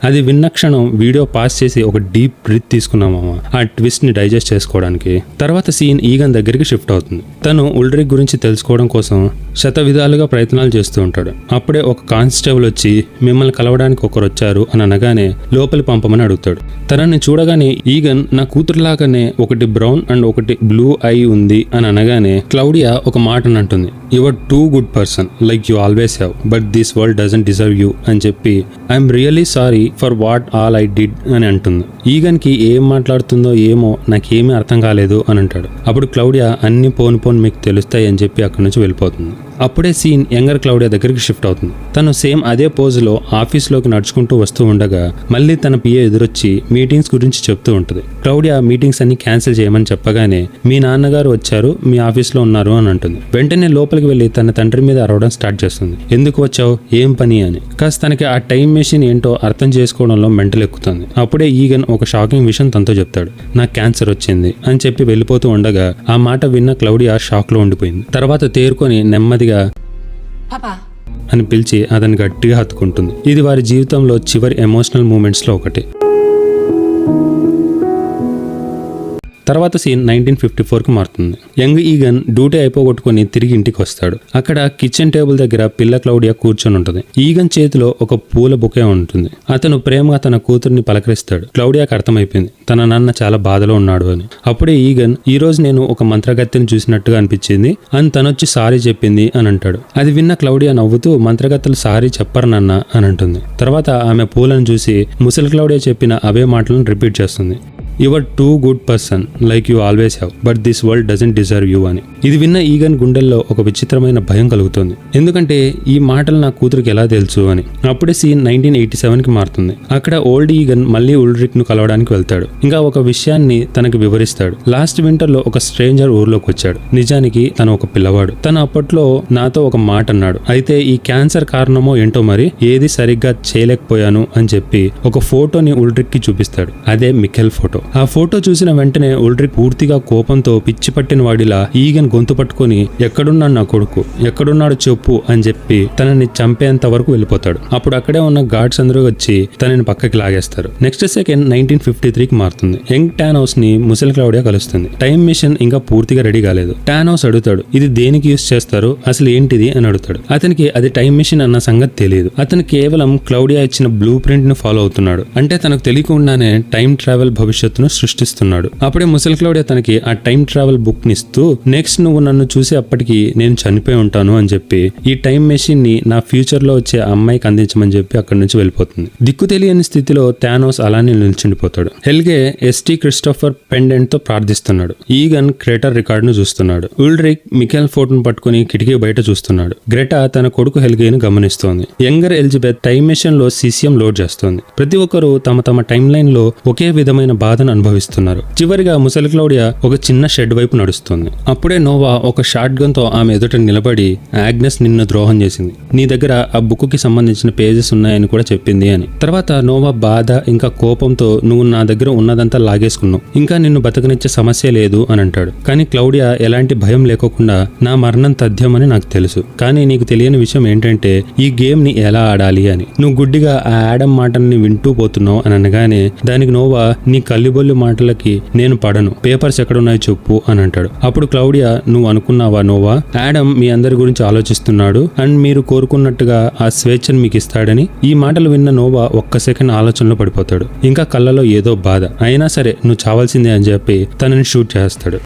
అది విన్న క్షణం వీడియో పాస్ చేసి ఒక డీప్ బ్రీత్ తీసుకున్నామా ఆ ట్విస్ట్ ని డైజెస్ట్ చేసుకోవడానికి. తర్వాత సీన్ ఈగన్ దగ్గరికి షిఫ్ట్ అవుతుంది. తను ఉల్డ్రిక్ గురించి తెలుసుకోవడం కోసం శత విధాలుగా ప్రయత్నాలు చేస్తూ ఉంటాడు. అప్పుడే ఒక కానిస్టేబుల్ వచ్చి మిమ్మల్ని కలవడానికి ఒకరు వచ్చారు అని అనగానే లోపలి పంపమని అడుగుతాడు. తనని చూడగానే ఈగన్ నా కూతురులాగానే ఒకటి బ్రౌన్ అండ్ ఒకటి బ్లూ ఐ ఉంది అని అనగానే క్లౌడియా ఒక మాట అంటుంది, your too good person like you always have but this world doesn't deserve you అని చెప్పి I'm really sorry for what all I did అని అంటుంది. ఈగన్ కి ఏం మాట్లాడుతుందో ఏమో నాకేమీ అర్థం కాలేదు అని అంటాడు. అప్పుడు క్లౌడియా అన్ని పోను మీకు తెలుస్తాయి అని చెప్పి అక్కడి నుంచి వెళ్ళిపోతుంది. అప్పుడే సీన్ యంగర్ క్లౌడియా దగ్గరికి షిఫ్ట్ అవుతుంది. తను సేమ్ అదే పోజులో ఆఫీస్లోకి నడుచుకుంటూ వస్తూ ఉండగా మళ్ళీ తన పిఏ ఎదురొచ్చి మీటింగ్స్ గురించి చెప్తూ ఉంటుంది. క్లౌడియా మీటింగ్స్ అన్ని క్యాన్సిల్ చేయమని చెప్పగానే మీ నాన్నగారు వచ్చారు, మీ ఆఫీస్లో ఉన్నారు అని అంటుంది. వెంటనే లోపలికి వెళ్ళి తన తండ్రి మీద అరవడం స్టార్ట్ చేస్తుంది. ఎందుకు వచ్చావు, ఏం పని అని. కాస్త తనకి ఆ టైం మెషిన్ ఏంటో అర్థం చేసుకోవడంలో మెంటల్ ఎక్కుతుంది. అప్పుడే ఈగన్ ఒక షాకింగ్ విషయం తనతో చెప్తాడు, నాకు క్యాన్సర్ వచ్చింది అని చెప్పి వెళ్ళిపోతూ ఉండగా ఆ మాట విన్న క్లౌడియా షాక్ లో ఉండిపోయింది. తర్వాత తేరుకొని నెమ్మదిగా అని పిలిచి అతన్ని గట్టిగా హత్తుకుంటుంది. ఇది వారి జీవితంలో చివరి ఎమోషనల్ మూమెంట్స్ లో ఒకటి. తర్వాత సీన్ 1954కి మారుతుంది. యంగ్ ఈగన్ డ్యూటీ అయిపోగొట్టుకుని తిరిగి ఇంటికి వస్తాడు. అక్కడ కిచెన్ టేబుల్ దగ్గర పిల్ల క్లౌడియా కూర్చొని ఉంటుంది. ఈగన్ చేతిలో ఒక పూల బొకే ఉంటుంది. అతను ప్రేమగా తన కూతుర్ని పలకరిస్తాడు. క్లౌడియాకి అర్థమైపోయింది తన నాన్న చాలా బాధలో ఉన్నాడు అని. అప్పుడే ఈగన్ ఈ రోజు నేను ఒక మంత్రగత్తెని చూసినట్టుగా అనిపించింది అని తనొచ్చి సారీ చెప్పింది అని అంటాడు. అది విన్న క్లౌడియా నవ్వుతూ మంత్రగత్తెలు సారీ చెప్పరు నాన్న అని అంటుంది. తర్వాత ఆమె పూలను చూసి ముసలి క్లౌడియా చెప్పిన అవే మాటలను రిపీట్ చేస్తుంది, your too good person like you always have but this world doesn't deserve you అని. ఇది విన్న ఈగన్ గుండెల్లో ఒక విచిత్రమైన భయం కలుగుతుంది. ఎందుకంటే ఈ మాటలు నా కూతురికి ఎలా తెలుసు అని. అప్పుడే సీన్ 1987కి మారుతుంది. అక్కడ ఓల్డ్ ఈగన్ మళ్ళీ ఉల్డ్రిక్ ను కలవడానికి వెళ్తాడు. ఇంకా ఒక విషయాన్ని తనకి వివరిస్తాడు. లాస్ట్ వింటర్ లో ఒక స్ట్రేంజర్ ఊర్లోకి వచ్చాడు. నిజానికి తను ఒక పిల్లవాడు. తను అప్పట్లో నాతో ఒక మాట అన్నాడు. అయితే ఈ క్యాన్సర్ కారణమో ఏంటో మరి ఏది సరిగ్గా చేయలేకపోయాను అని చెప్పి ఒక ఫోటోని ఉల్డ్రిక్ కి చూపిస్తాడు. అదే మిఖెల్ ఫోటో. ఆ ఫోటో చూసిన వెంటనే ఉల్డ్రిక్ పూర్తిగా కోపంతో పిచ్చి పట్టిన వాడిలా ఈగన్ గొంతు పట్టుకొని ఎక్కడున్నాడు నా కొడుకు, ఎక్కడున్నాడు చెప్పు అని చెప్పి తనని చంపేంత వరకు వెళ్ళిపోతాడు. అప్పుడు అక్కడే ఉన్న గార్డ్స్ అందరూ వచ్చి తనని పక్కకి లాగేస్తారు. నెక్స్ట్ సెకండ్ 1953కి మారుతుంది. యంగ్ టానోస్ ని ముసలి క్లౌడియా కలుస్తుంది. టైం మిషన్ ఇంకా పూర్తిగా రెడీ కాలేదు. టానోస్ అడుగుతాడు ఇది దేనికి యూస్ చేస్తారు, అసలు ఏంటిది అని అడుగుతాడు. అతనికి అది టైం మిషన్ అన్న సంగతి తెలియదు. అతను కేవలం క్లౌడియా ఇచ్చిన బ్లూ ప్రింట్ ని ఫాలో అవుతున్నాడు. అంటే తనకు తెలియకుండానే టైం ట్రావెల్ భవిష్యత్తును సృష్టిస్తున్నాడు. అప్పుడే ముసలి క్లౌడియా తనకి ఆ టైం ట్రావెల్ బుక్ నిస్తూ నెక్స్ట్ నువ్వు నన్ను చూసి అప్పటికి నేను చనిపోయి ఉంటాను అని చెప్పి ఈ టైం మెషిన్ ని నా ఫ్యూచర్ లో వచ్చే అమ్మాయికి అందించమని చెప్పి అక్కడి నుంచి వెళ్ళిపోతుంది. దిక్కు తెలియని స్థితిలో థానోస్ అలానే నిల్చుండిపోతాడు. హెల్గే ఎస్టీ క్రిస్టోఫర్ పెండెంట్ తో ప్రార్థిస్తున్నాడు. ఈగన్ క్రేటర్ రికార్డ్ ను చూస్తున్నాడు. ఉల్డ్రిక్ మిఖెల్ ఫోటోను పట్టుకుని కిటికీ బయట చూస్తున్నాడు. గ్రెటా తన కొడుకు హెల్గేను గమనిస్తోంది. యంగర్ ఎలిజబెత్ టైం మెషిన్ లో సీసియం లోడ్ చేస్తోంది. ప్రతి ఒక్కరూ తమ తమ టైం లైన్ లో ఒకే విధమైన బాధను అనుభవిస్తున్నారు. చివరిగా ముసలి క్లౌడియా ఒక చిన్న షెడ్ వైపు నడుస్తుంది. అప్పుడే నోవా ఒక షాట్ గన్ తో ఆమె ఎదుట నిలబడి ఆగ్నెస్ నిన్ను ద్రోహం చేసింది, నీ దగ్గర ఆ బుక్ కి సంబంధించిన పేజెస్ ఉన్నాయని కూడా చెప్పింది అని. తర్వాత నోవా బాధ ఇంకా కోపంతో నువ్వు నా దగ్గర ఉన్నదంతా లాగేసుకున్నావు, ఇంకా నిన్ను బతకనిచ్చే సమస్య లేదు అని అంటాడు. కానీ క్లౌడియా ఎలాంటి భయం లేకోకుండా నా మరణం తథ్యమని నాకు తెలుసు, కానీ నీకు తెలియని విషయం ఏంటంటే ఈ గేమ్ ని ఎలా ఆడాలి అని. నువ్వు గుడ్డిగా ఆ ఆడమ్ మాటల్ని వింటూ పోతున్నావు అని అనగానే దానికి నోవా నీ కళ్ళు కల్లిబొల్లి మాటలకి నేను పడను, పేపర్స్ ఎక్కడున్నాయో చెప్పు అని అంటాడు. అప్పుడు క్లౌడియా, నువ్వు అనుకున్నావా నోవా, యాడమ్ మీ అందరి గురించి ఆలోచిస్తున్నాడు అండ్ మీరు కోరుకున్నట్టుగా ఆ స్వేచ్ఛను మీకు ఇస్తాడని. ఈ మాటలు విన్న నోవా ఒక్క సెకండ్ ఆలోచనలో పడిపోతాడు. ఇంకా కళ్ళలో ఏదో బాధ. అయినా సరే నువ్వు చావాల్సిందే అని చెప్పి తనని షూట్ చేస్తాడు.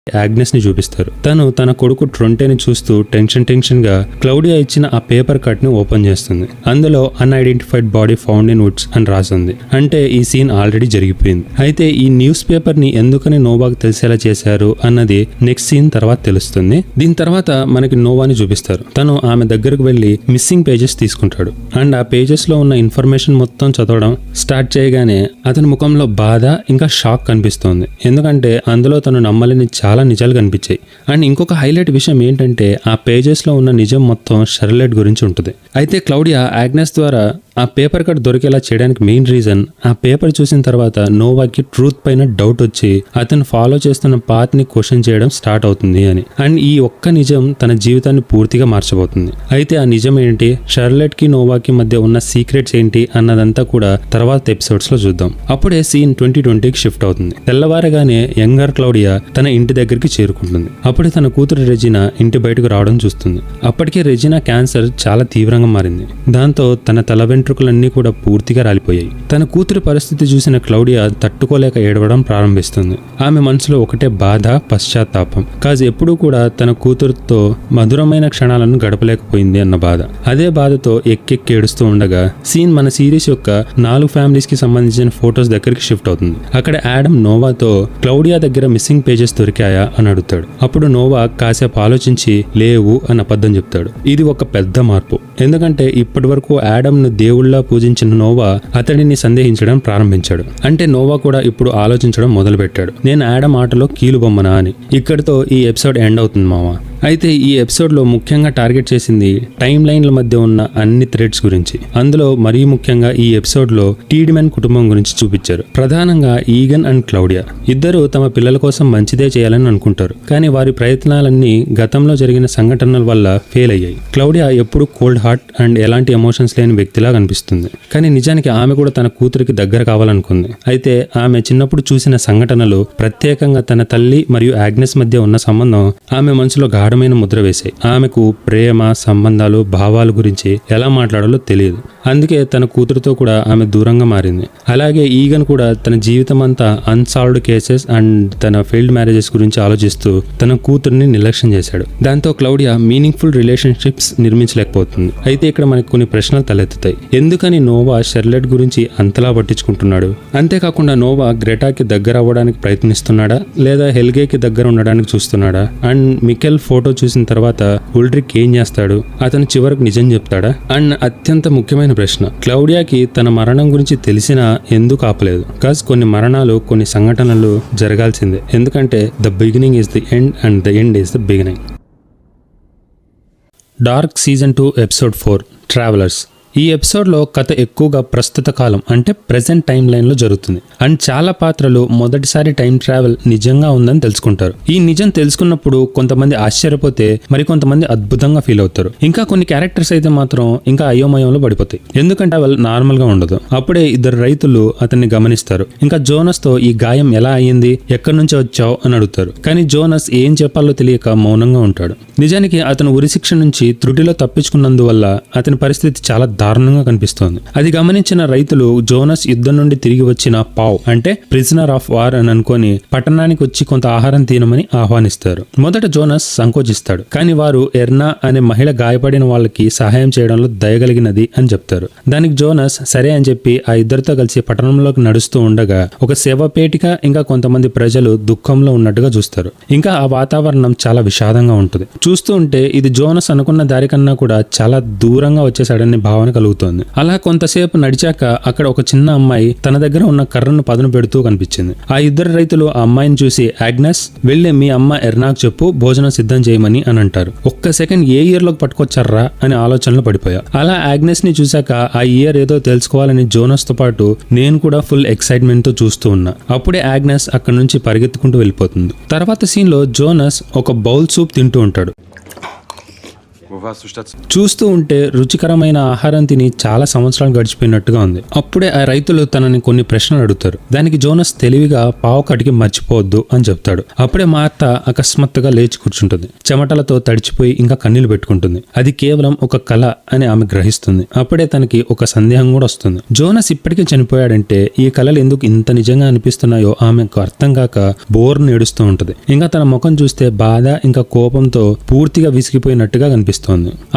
యాగ్నెస్ ని చూపిస్తారు. తను తన కొడుకు ట్రొంటేని చూస్తూ టెన్షన్ గా క్లౌడియా ఇచ్చిన ఆ పేపర్ కట్ ని ఓపెన్ చేస్తుంది. అందులో unidentified body found in Woods అని రాసింది. అంటే ఈ సీన్ ఆల్రెడీ జరిగిపోయింది. అయితే ఈ న్యూస్ పేపర్ ని ఎందుకని నోవాకి తెలిసేలా చేశారు అన్నది నెక్స్ట్ సీన్ తర్వాత తెలుస్తుంది. దీని తర్వాత మనకి నోవాని చూపిస్తారు. తను ఆమె దగ్గరకు వెళ్లి మిస్సింగ్ పేజెస్ తీసుకుంటాడు అండ్ ఆ పేజెస్ లో ఉన్న ఇన్ఫర్మేషన్ మొత్తం చదవడం స్టార్ట్ చేయగానే అతని ముఖంలో బాధ ఇంకా షాక్ కనిపిస్తోంది. ఎందుకంటే అందులో తను నమ్మలేని చాలా నిజాలు కనిపించాయి. అండ్ ఇంకొక హైలైట్ విషయం ఏంటంటే ఆ పేజెస్ లో ఉన్న నిజం మొత్తం షర్లెట్ గురించి ఉంటుంది. అయితే క్లౌడియా యాగ్నెస్ ద్వారా ఆ పేపర్ కట్ దొరికేలా చేయడానికి మెయిన్ రీజన్ ఆ పేపర్ చూసిన తర్వాత నోవాకి ట్రూత్ పైన డౌట్ వచ్చి అతను ఫాలో చేస్తున్న పాత్ ని క్వశ్చన్ చేయడం స్టార్ట్ అవుతుంది అని. అండ్ ఈ ఒక్క నిజం తన జీవితాన్ని పూర్తిగా మార్చబోతుంది. అయితే ఆ నిజం ఏంటి, షర్లెట్ కి నోవాకి మధ్య ఉన్న సీక్రెట్స్ ఏంటి అన్నదంతా కూడా తర్వాత ఎపిసోడ్స్ లో చూద్దాం. అప్పుడే సీన్ 2020కి షిఫ్ట్ అవుతుంది. తెల్లవారగానే యంగర్ క్లౌడియా తన ఇంటి దగ్గరికి చేరుకుంటుంది. అప్పుడు తన కూతురు రెజినా ఇంటి బయటకు రావడం చూస్తుంది. అప్పటికే రెజినా క్యాన్సర్ చాలా తీవ్రంగా మారింది. దాంతో తన తల వెంట్రుకలన్నీ కూడా పూర్తిగా రాలిపోయాయి. తన కూతురి పరిస్థితి చూసిన క్లౌడియా తట్టుకోలేక ఏడవడం ప్రారంభిస్తుంది. ఆమె మనసులో ఒకటే బాధ, పశ్చాత్తాపం. కాజ్ ఎప్పుడూ కూడా తన కూతురుతో మధురమైన క్షణాలను గడపలేకపోయింది అన్న బాధ. అదే బాధతో ఎక్కెక్కి ఏడుస్తూ ఉండగా సీన్ మన సిరీస్ యొక్క 4 ఫ్యామిలీస్ కి సంబంధించిన ఫొటోస్ దగ్గరికి షిఫ్ట్ అవుతుంది. అక్కడ యాడమ్ నోవాతో క్లౌడియా దగ్గర మిస్సింగ్ పేజెస్ దొరికాయా అని అడుగుతాడు. అప్పుడు నోవా కాసేపు ఆలోచించి లేవు అని అబద్ధం చెప్తాడు. ఇది ఒక పెద్ద మార్పు. ఎందుకంటే ఇప్పటి వరకు యాడమ్ ను దేవుళ్లా పూజించిన నోవా అతడిని సందేహించడం ప్రారంభించాడు. అంటే నోవా కూడా ఇప్పుడు ఆలోచించడం మొదలుపెట్టాడు. నేను యాడమ్ ఆటలో కీలుబొమ్మనా అని. ఇక్కడితో ఈ ఎపిసోడ్ ఎండ్ అవుతుంది మావా. అయితే ఈ ఎపిసోడ్ లో ముఖ్యంగా టార్గెట్ చేసింది టైమ్ లైన్ల మధ్య ఉన్న అన్ని థ్రెడ్స్ గురించి. అందులో మరీ ముఖ్యంగా ఈ ఎపిసోడ్ లో టీడిమెన్ కుటుంబం గురించి చూపించారు. ప్రధానంగా ఈగన్ అండ్ క్లౌడియా ఇద్దరు తమ పిల్లల కోసం మంచిదే చేయాలని అనుకుంటారు. కానీ వారి ప్రయత్నాలన్నీ గతంలో జరిగిన సంఘటనల వల్ల ఫెయిల్ అయ్యాయి. క్లౌడియా ఎప్పుడు కోల్డ్ హార్ట్ అండ్ ఎలాంటి ఎమోషన్స్ లేని వ్యక్తిలా కనిపిస్తుంది. కానీ నిజానికి ఆమె కూడా తన కూతురికి దగ్గర కావాలనుకుంది. అయితే ఆమె చిన్నప్పుడు చూసిన సంఘటనలు, ప్రత్యేకంగా తన తల్లి మరియు యాగ్నెస్ మధ్య ఉన్న సంబంధం ఆమె మనసులో గాఢమైన ముద్ర వేశాయి. ఆమెకు ప్రేమ, సంబంధాలు, భావాల గురించి ఎలా మాట్లాడాలో తెలియదు. అందుకే తన కూతురుతో కూడా ఆమె దూరంగా మారింది. అలాగే ఈగన్ కూడా తన జీవితం అంతా అన్సాల్వ్డ్ కేసెస్ అండ్ తన ఫెయిల్డ్ మ్యారేజెస్ గురించి ఆలోచిస్తూ తన కూతుర్ని నిర్లక్ష్యం చేశాడు. దాంతో క్లౌడియా మీనింగ్ఫుల్ రిలేషన్షిప్స్ నిర్మించలేకపోతుంది. అయితే ఇక్కడ మనకు కొన్ని ప్రశ్నలు తలెత్తుతాయి. ఎందుకని నోవా షర్లెట్ గురించి అంతలా పట్టించుకుంటున్నాడు? అంతేకాకుండా నోవా గ్రెటాకి దగ్గర అవ్వడానికి ప్రయత్నిస్తున్నాడా లేదా హెల్గేకి దగ్గర ఉండడానికి చూస్తున్నాడా? అండ్ మికెల్ ఫోటో చూసిన తర్వాత ఉల్డ్రిక్ ఏం చేస్తాడు? అతను చివరికి నిజం చెప్తాడా? అండ్ అత్యంత ముఖ్యమైన ప్రశ్న, క్లౌడియాకి తన మరణం గురించి తెలిసినా ఎందుకు ఆపలేదు? కాజ్ కొన్ని మరణాలు, కొన్ని సంఘటనలు జరగాల్సిందే. ఎందుకంటే the beginning is the end and the end is the beginning. Dark season 2 episode 4 travellers. ఈ ఎపిసోడ్లో కథ ఎక్కువగా ప్రస్తుత కాలం అంటే ప్రెజెంట్ టైం లైన్లో జరుగుతుంది. అండ్ చాలా పాత్రలు మొదటిసారి టైం ట్రావెల్ నిజంగా ఉందని తెలుసుకుంటారు. ఈ నిజం తెలుసుకున్నప్పుడు కొంతమంది ఆశ్చర్యపోతే మరికొంతమంది అద్భుతంగా ఫీల్ అవుతారు. ఇంకా కొన్ని క్యారెక్టర్స్ అయితే మాత్రం ఇంకా అయోమయంలో పడిపోతాయి. ఎందుకంటే వాళ్ళు నార్మల్గా ఉండదు. అప్పుడే ఇద్దరు రైతులు అతన్ని గమనిస్తారు. ఇంకా జోనస్తో ఈ గాయం ఎలా అయ్యింది, ఎక్కడి నుంచి వచ్చావు అని అడుగుతారు. కానీ జోనస్ ఏం చెప్పాలో తెలియక మౌనంగా ఉంటాడు. నిజానికి అతను ఉరిశిక్ష నుంచి త్రుటిలో తప్పించుకున్నందువల్ల అతని పరిస్థితి చాలా దారుణంగా కనిపిస్తోంది. అది గమనించిన రైతులు జోనస్ యుద్ధం నుండి తిరిగి వచ్చిన పావ్ అంటే ప్రిజనర్ ఆఫ్ వార్ అని అనుకొని పట్టణానికి వచ్చి కొంత ఆహారం తినమని ఆహ్వానిస్తారు. మొదట జోనస్ సంకోచిస్తాడు. కానీ వారు ఎర్నా అనే మహిళ గాయపడిన వాళ్ళకి సహాయం చేయడంలో దయగలిగినది అని చెప్తారు. దానికి జోనస్ సరే అని చెప్పి ఆ ఇద్దరితో కలిసి పట్టణంలోకి నడుస్తూ ఉండగా ఒక శవపేటిక ఇంకా కొంతమంది ప్రజలు దుఃఖంలో ఉన్నట్టుగా చూస్తారు. ఇంకా ఆ వాతావరణం చాలా విషాదంగా ఉంటుంది. చూస్తూ ఉంటే ఇది జోనస్ అనుకున్న దారి కన్నా కూడా చాలా దూరంగా వచ్చేసాడని భావన కలుగుతోంది. అలా కొంతసేపు నడిచాక అక్కడ ఒక చిన్న అమ్మాయి తన దగ్గర ఉన్న కర్రను పదును పెడుతూ కనిపించింది. ఆ ఇద్దరు రైతులు ఆ అమ్మాయిని చూసి ఆగ్నెస్ వెళ్ళి మీ అమ్మ ఎర్నాకు చెప్పు భోజనం సిద్ధం చేయమని అని అంటారు. ఒక్క సెకండ్ ఏ ఇయర్ లోకి పట్టుకొచ్చారా అని ఆలోచనలో పడిపోయా. అలా ఆగ్నెస్ ని చూశాక ఆ ఇయర్ ఏదో తెలుసుకోవాలని జోనస్ తో పాటు నేను కూడా ఫుల్ ఎక్సైట్మెంట్ తో చూస్తూ ఉన్నా. అప్పుడే ఆగ్నెస్ అక్కడ నుంచి పరిగెత్తుకుంటూ వెళ్ళిపోతుంది. తర్వాత సీన్ లో జోనస్ ఒక బౌల్ సూప్ తింటూ ఉంటాడు. Wo warst du stationiert? చూస్తూ ఉంటే రుచికరమైన ఆహారం తిని చాలా సంవత్సరాలు గడిచిపోయినట్టుగా ఉంది. అప్పుడే ఆ రైతులు తనని కొన్ని ప్రశ్నలు అడుగుతారు. దానికి జోనస్ తెలివిగా పావుకటికి మర్చిపోవద్దు అని చెప్తాడు. అప్పుడే మార్త అకస్మాత్తుగా లేచి కూర్చుంటుంది. చెమటలతో తడిచిపోయి ఇంకా కన్నీళ్లు పెట్టుకుంటుంది. అది కేవలం ఒక కళ అని ఆమె గ్రహిస్తుంది. అప్పుడే తనకి ఒక సందేహం కూడా వస్తుంది. జోనస్ ఇప్పటికే చనిపోయాడంటే ఈ కళలు ఎందుకు ఇంత నిజంగా అనిపిస్తున్నాయో ఆమెకు అర్థం కాక బోర్ను ఏడుస్తూ ఉంటది. ఇంకా తన ముఖం చూస్తే బాధ ఇంకా కోపంతో పూర్తిగా విసిగిపోయినట్టుగా కనిపిస్తోంది.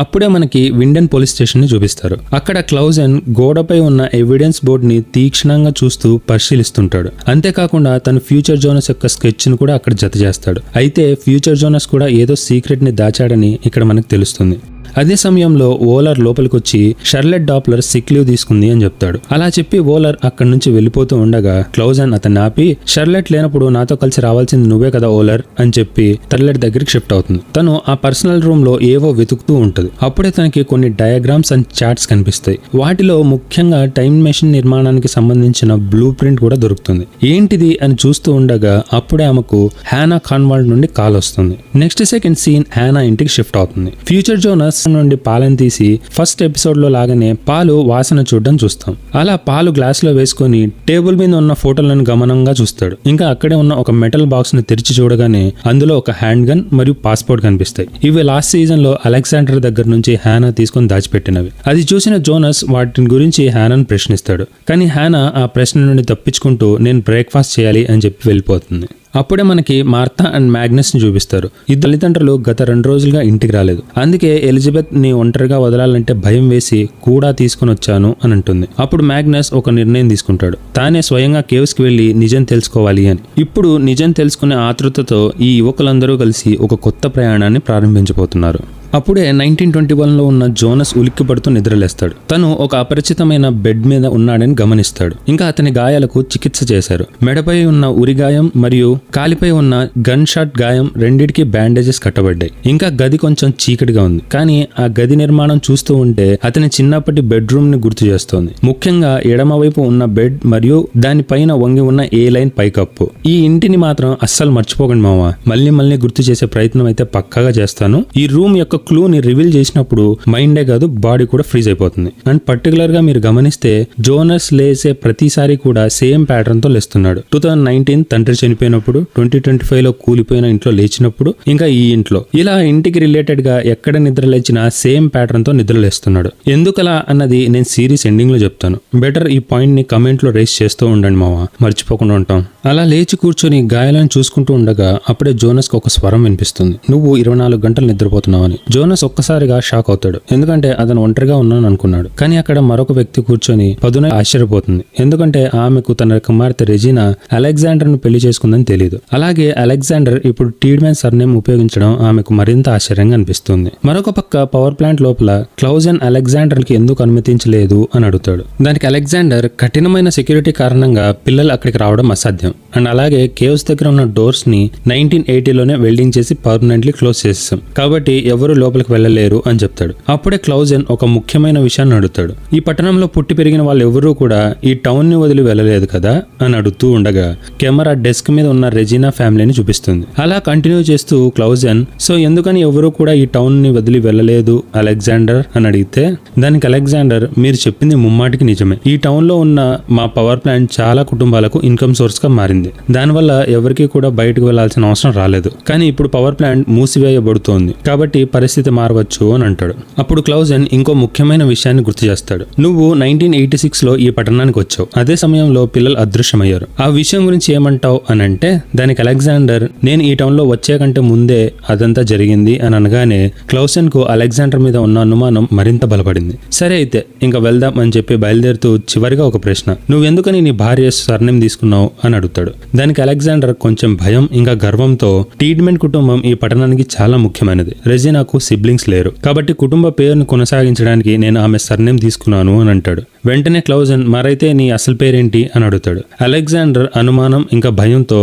అప్పుడే మనకి విండెన్ పోలీస్ స్టేషన్ ని చూపిస్తారు. అక్కడ క్లౌజెన్ గోడపై ఉన్న ఎవిడెన్స్ బోర్డ్ ని తీక్షణంగా చూస్తూ పరిశీలిస్తుంటాడు. అంతేకాకుండా తన ఫ్యూచర్ జోనస్ యొక్క స్కెచ్ ను కూడా అక్కడ జత చేస్తాడు. అయితే ఫ్యూచర్ జోనస్ కూడా ఏదో సీక్రెట్ ని దాచాడని ఇక్కడ మనకు తెలుస్తుంది. అదే సమయంలో ఓలర్ లోపలికి వచ్చి షర్లెట్ డాప్లర్ సిక్ లీవ్ తీసుకుంది అని చెప్తాడు. అలా చెప్పి ఓలర్ అక్కడి నుంచి వెళ్ళిపోతూ ఉండగా క్లౌజన్ అతన్ని ఆపి, షర్లెట్ లేనప్పుడు నాతో కలిసి రావాల్సింది నువ్వే కదా ఓలర్ అని చెప్పి షర్లెట్ దగ్గరికి షిఫ్ట్ అవుతుంది. తను ఆ పర్సనల్ రూమ్ లో ఏవో వెతుకుతూ ఉంటది. అప్పుడే తనకి కొన్ని డయాగ్రామ్స్ అండ్ చార్ట్స్ కనిపిస్తాయి. వాటిలో ముఖ్యంగా టైం మెషిన్ నిర్మాణానికి సంబంధించిన బ్లూ ప్రింట్ కూడా దొరుకుతుంది. ఏంటిది అని చూస్తూ ఉండగా అప్పుడే ఆమెకు హ్యానా కాన్వాల్డ్ నుండి కాల్ వస్తుంది. నెక్స్ట్ సెకండ్ సీన్ హ్యానా ఇంటికి షిఫ్ట్ అవుతుంది. ఫ్యూచర్ జోనస్ నుండి పాలను తీసి ఫస్ట్ ఎపిసోడ్ లో లాగానే పాలు వాసన చూడడం చూస్తాం. అలా పాలు గ్లాస్ లో వేసుకొని టేబుల్ మీద ఉన్న ఫోటోలను గమనంగా చూస్తాడు. ఇంకా అక్కడే ఉన్న ఒక మెటల్ బాక్స్ ని తెరిచి చూడగానే అందులో ఒక హ్యాండ్ గన్ మరియు పాస్పోర్ట్ కనిపిస్తాయి. ఇవి లాస్ట్ సీజన్ లో అలెగ్జాండర్ దగ్గర నుంచి హ్యానా తీసుకొని దాచిపెట్టినవి. అది చూసిన జోనస్ వాటిని గురించి హ్యానాను ప్రశ్నిస్తాడు. కానీ హ్యానా ఆ ప్రశ్న నుండి తప్పించుకుంటూ నేను బ్రేక్ఫాస్ట్ చేయాలి అని చెప్పి వెళ్ళిపోతుంది. అప్పుడే మనకి మార్తా అండ్ మ్యాగ్నస్ ని చూపిస్తారు. ఈ తల్లిదండ్రులు గత 2 రోజులుగా ఇంటికి రాలేదు. అందుకే ఎలిజబెత్ ని ఒంటరిగా వదలాలంటే భయం వేసి కూడా తీసుకుని వచ్చాను అని అంటుంది. అప్పుడు మ్యాగ్నస్ ఒక నిర్ణయం తీసుకుంటాడు. తానే స్వయంగా కేవ్స్ కి వెళ్లి నిజం తెలుసుకోవాలి అని. ఇప్పుడు నిజం తెలుసుకునే ఆతృతతో ఈ యువకులందరూ కలిసి ఒక కొత్త ప్రయాణాన్ని ప్రారంభించబోతున్నారు. అప్పుడే 1921లో ఉన్న జోనస్ ఉలిక్కిపడుతూ నిద్రలేస్తాడు. తను ఒక అపరిచితమైన బెడ్ మీద ఉన్నాడని గమనిస్తాడు. ఇంకా అతని గాయాలకు చికిత్స చేశారు. మెడపై ఉన్న ఉరి గాయం మరియు కాలిపై ఉన్న గన్ షాట్ గాయం రెండిటికి బ్యాండేజెస్ కట్టబడ్డాయి. ఇంకా గది కొంచెం చీకటిగా ఉంది. కానీ ఆ గది నిర్మాణం చూస్తూ ఉంటే అతని చిన్నప్పటి బెడ్రూమ్ ని గుర్తు చేస్తోంది. ముఖ్యంగా ఎడమవైపు ఉన్న బెడ్ మరియు దానిపైన వంగి ఉన్న ఏ లైన్ పైకప్పు. ఈ ఇంటిని మాత్రం అస్సలు మర్చిపోకండి మామ. మళ్ళీ గుర్తు చేసే ప్రయత్నం అయితే పక్కాగా చేస్తాను. ఈ రూమ్ యొక్క క్లూని రివీల్ చేసినప్పుడు మైండే కాదు బాడీ కూడా ఫ్రీజ్ అయిపోతుంది. అండ్ పర్టికులర్ గా మీరు గమనిస్తే జోనస్ లేసే ప్రతిసారి కూడా సేమ్ ప్యాటర్న్ తో లేస్తున్నాడు. 2019 తండ్రి చనిపోయినప్పుడు, 2025 లో కూలిపోయిన ఇంట్లో లేచినప్పుడు, ఇంకా ఈ ఇంట్లో ఇలా ఇంటికి రిలేటెడ్ గా ఎక్కడ నిద్ర లేచినా సేమ్ ప్యాటర్న్ తో నిద్ర లేస్తున్నాడు. ఎందుకలా అన్నది నేను సిరీస్ ఎండింగ్ లో చెప్తాను. బెటర్ ఈ పాయింట్ ని కమెంట్ లో రేస్ చేస్తూ ఉండండి మావా, మర్చిపోకుండా ఉంటాం. అలా లేచి కూర్చొని గాయాలను చూసుకుంటూ ఉండగా అప్పుడే జోనస్ కు ఒక స్వరం వినిపిస్తుంది. నువ్వు 24 గంటలు నిద్రపోతున్నావని. జోనస్ ఒక్కసారిగా షాక్ అవుతాడు. ఎందుకంటే అతను ఒంటరిగా ఉన్నాను అనుకున్నాడు. కానీ అక్కడ మరొక వ్యక్తి కూర్చొని పదున ఆశ్చర్యపోతుంది. ఎందుకంటే ఆమెకు తన కుమార్తె రెజీనా అలెగ్జాండర్ ను పెళ్లి చేసుకుందని తెలియదు. అలాగే అలెగ్జాండర్ ఇప్పుడు టీడ్మెన్ సర్నేమ్ ఉపయోగించడం ఆమెకు మరింత ఆశ్చర్యంగా అనిపిస్తుంది. మరొక పక్క పవర్ ప్లాంట్ లోపల క్లౌజన్ అలెగ్జాండర్ కి ఎందుకు అనుమతించలేదు అని అడుగుతాడు. దానికి అలెగ్జాండర్ కఠినమైన సెక్యూరిటీ కారణంగా పిల్లలు అక్కడికి రావడం అసాధ్యం. అండ్ అలాగే కేవ్స్ దగ్గర ఉన్న డోర్స్ ని 1980లోనే వెల్డింగ్ చేసి పర్మనెంట్లీ క్లోజ్ చేసేసాం. కాబట్టి ఎవరు లోపలికి వెళ్ళలేరు అని చెప్తాడు. అప్పుడే క్లౌజన్ ఒక ముఖ్యమైన విషయాన్ని అడుగుతాడు. ఈ పట్టణంలో పుట్టి పెరిగిన వాళ్ళు ఎవరూ కూడా ఈ టౌన్ ని వదిలి వెళ్ళలేదు కదా అని అడుగుతూ ఉండగా కెమెరా డెస్క్ మీద ఉన్న రెజీనా ఫ్యామిలీని చూపిస్తుంది. అలా కంటిన్యూ చేస్తూ క్లౌజన్, సో ఎందుకని ఎవరూ కూడా ఈ టౌన్ ని వదిలి వెళ్ళలేదు అలెగ్జాండర్ అని అడిగితే దానికి అలెగ్జాండర్, మీరు చెప్పింది ముమ్మాటికి నిజమే. ఈ టౌన్ లో ఉన్న మా పవర్ ప్లాంట్ చాలా కుటుంబాలకు ఇన్కమ్ సోర్స్ గా మారింది. దానివల్ల ఎవరికి కూడా బయటకు వెళ్లాల్సిన అవసరం రాలేదు. కానీ ఇప్పుడు పవర్ ప్లాంట్ మూసివేయబడుతోంది కాబట్టి పరిస్థితి మారవచ్చు అని అంటాడు. అప్పుడు క్లౌజన్ ఇంకో ముఖ్యమైన విషయాన్ని గుర్తు చేస్తాడు. నువ్వు 1986లో ఈ పట్టణానికి వచ్చావు. అదే సమయంలో పిల్లలు అదృశ్యమయ్యారు. ఆ విషయం గురించి ఏమంటావు అని అంటే దానికి అలెగ్జాండర్, నేను ఈ టౌన్ లో వచ్చే కంటే ముందే అదంతా జరిగింది అని అనగానే క్లౌజన్ కు అలెగ్జాండర్ మీద ఉన్న అనుమానం మరింత బలపడింది. సరే అయితే ఇంకా వెళ్దాం అని చెప్పి బయలుదేరుతూ చివరిగా ఒక ప్రశ్న, నువ్వెందుకని నీ భార్య సర్నేమ్ తీసుకున్నావు అని అడుగుతాడు. దానికి అలెగ్జాండర్ కొంచెం భయం ఇంకా గర్వంతో, టీడ్మెన్ కుటుంబం ఈ పట్టణానికి చాలా ముఖ్యమైనది. రెజీనాకు సిబ్లింగ్స్ లేరు కాబట్టి కుటుంబ పేరును కొనసాగించడానికి నేను ఆమె సర్నేమ్ తీసుకున్నాను అని అంటాడు. వెంటనే క్లౌజన్, మరైతే నీ అసలు పేరేంటి అని అడుగుతాడు. అలెగ్జాండర్ అనుమానం ఇంకా భయంతో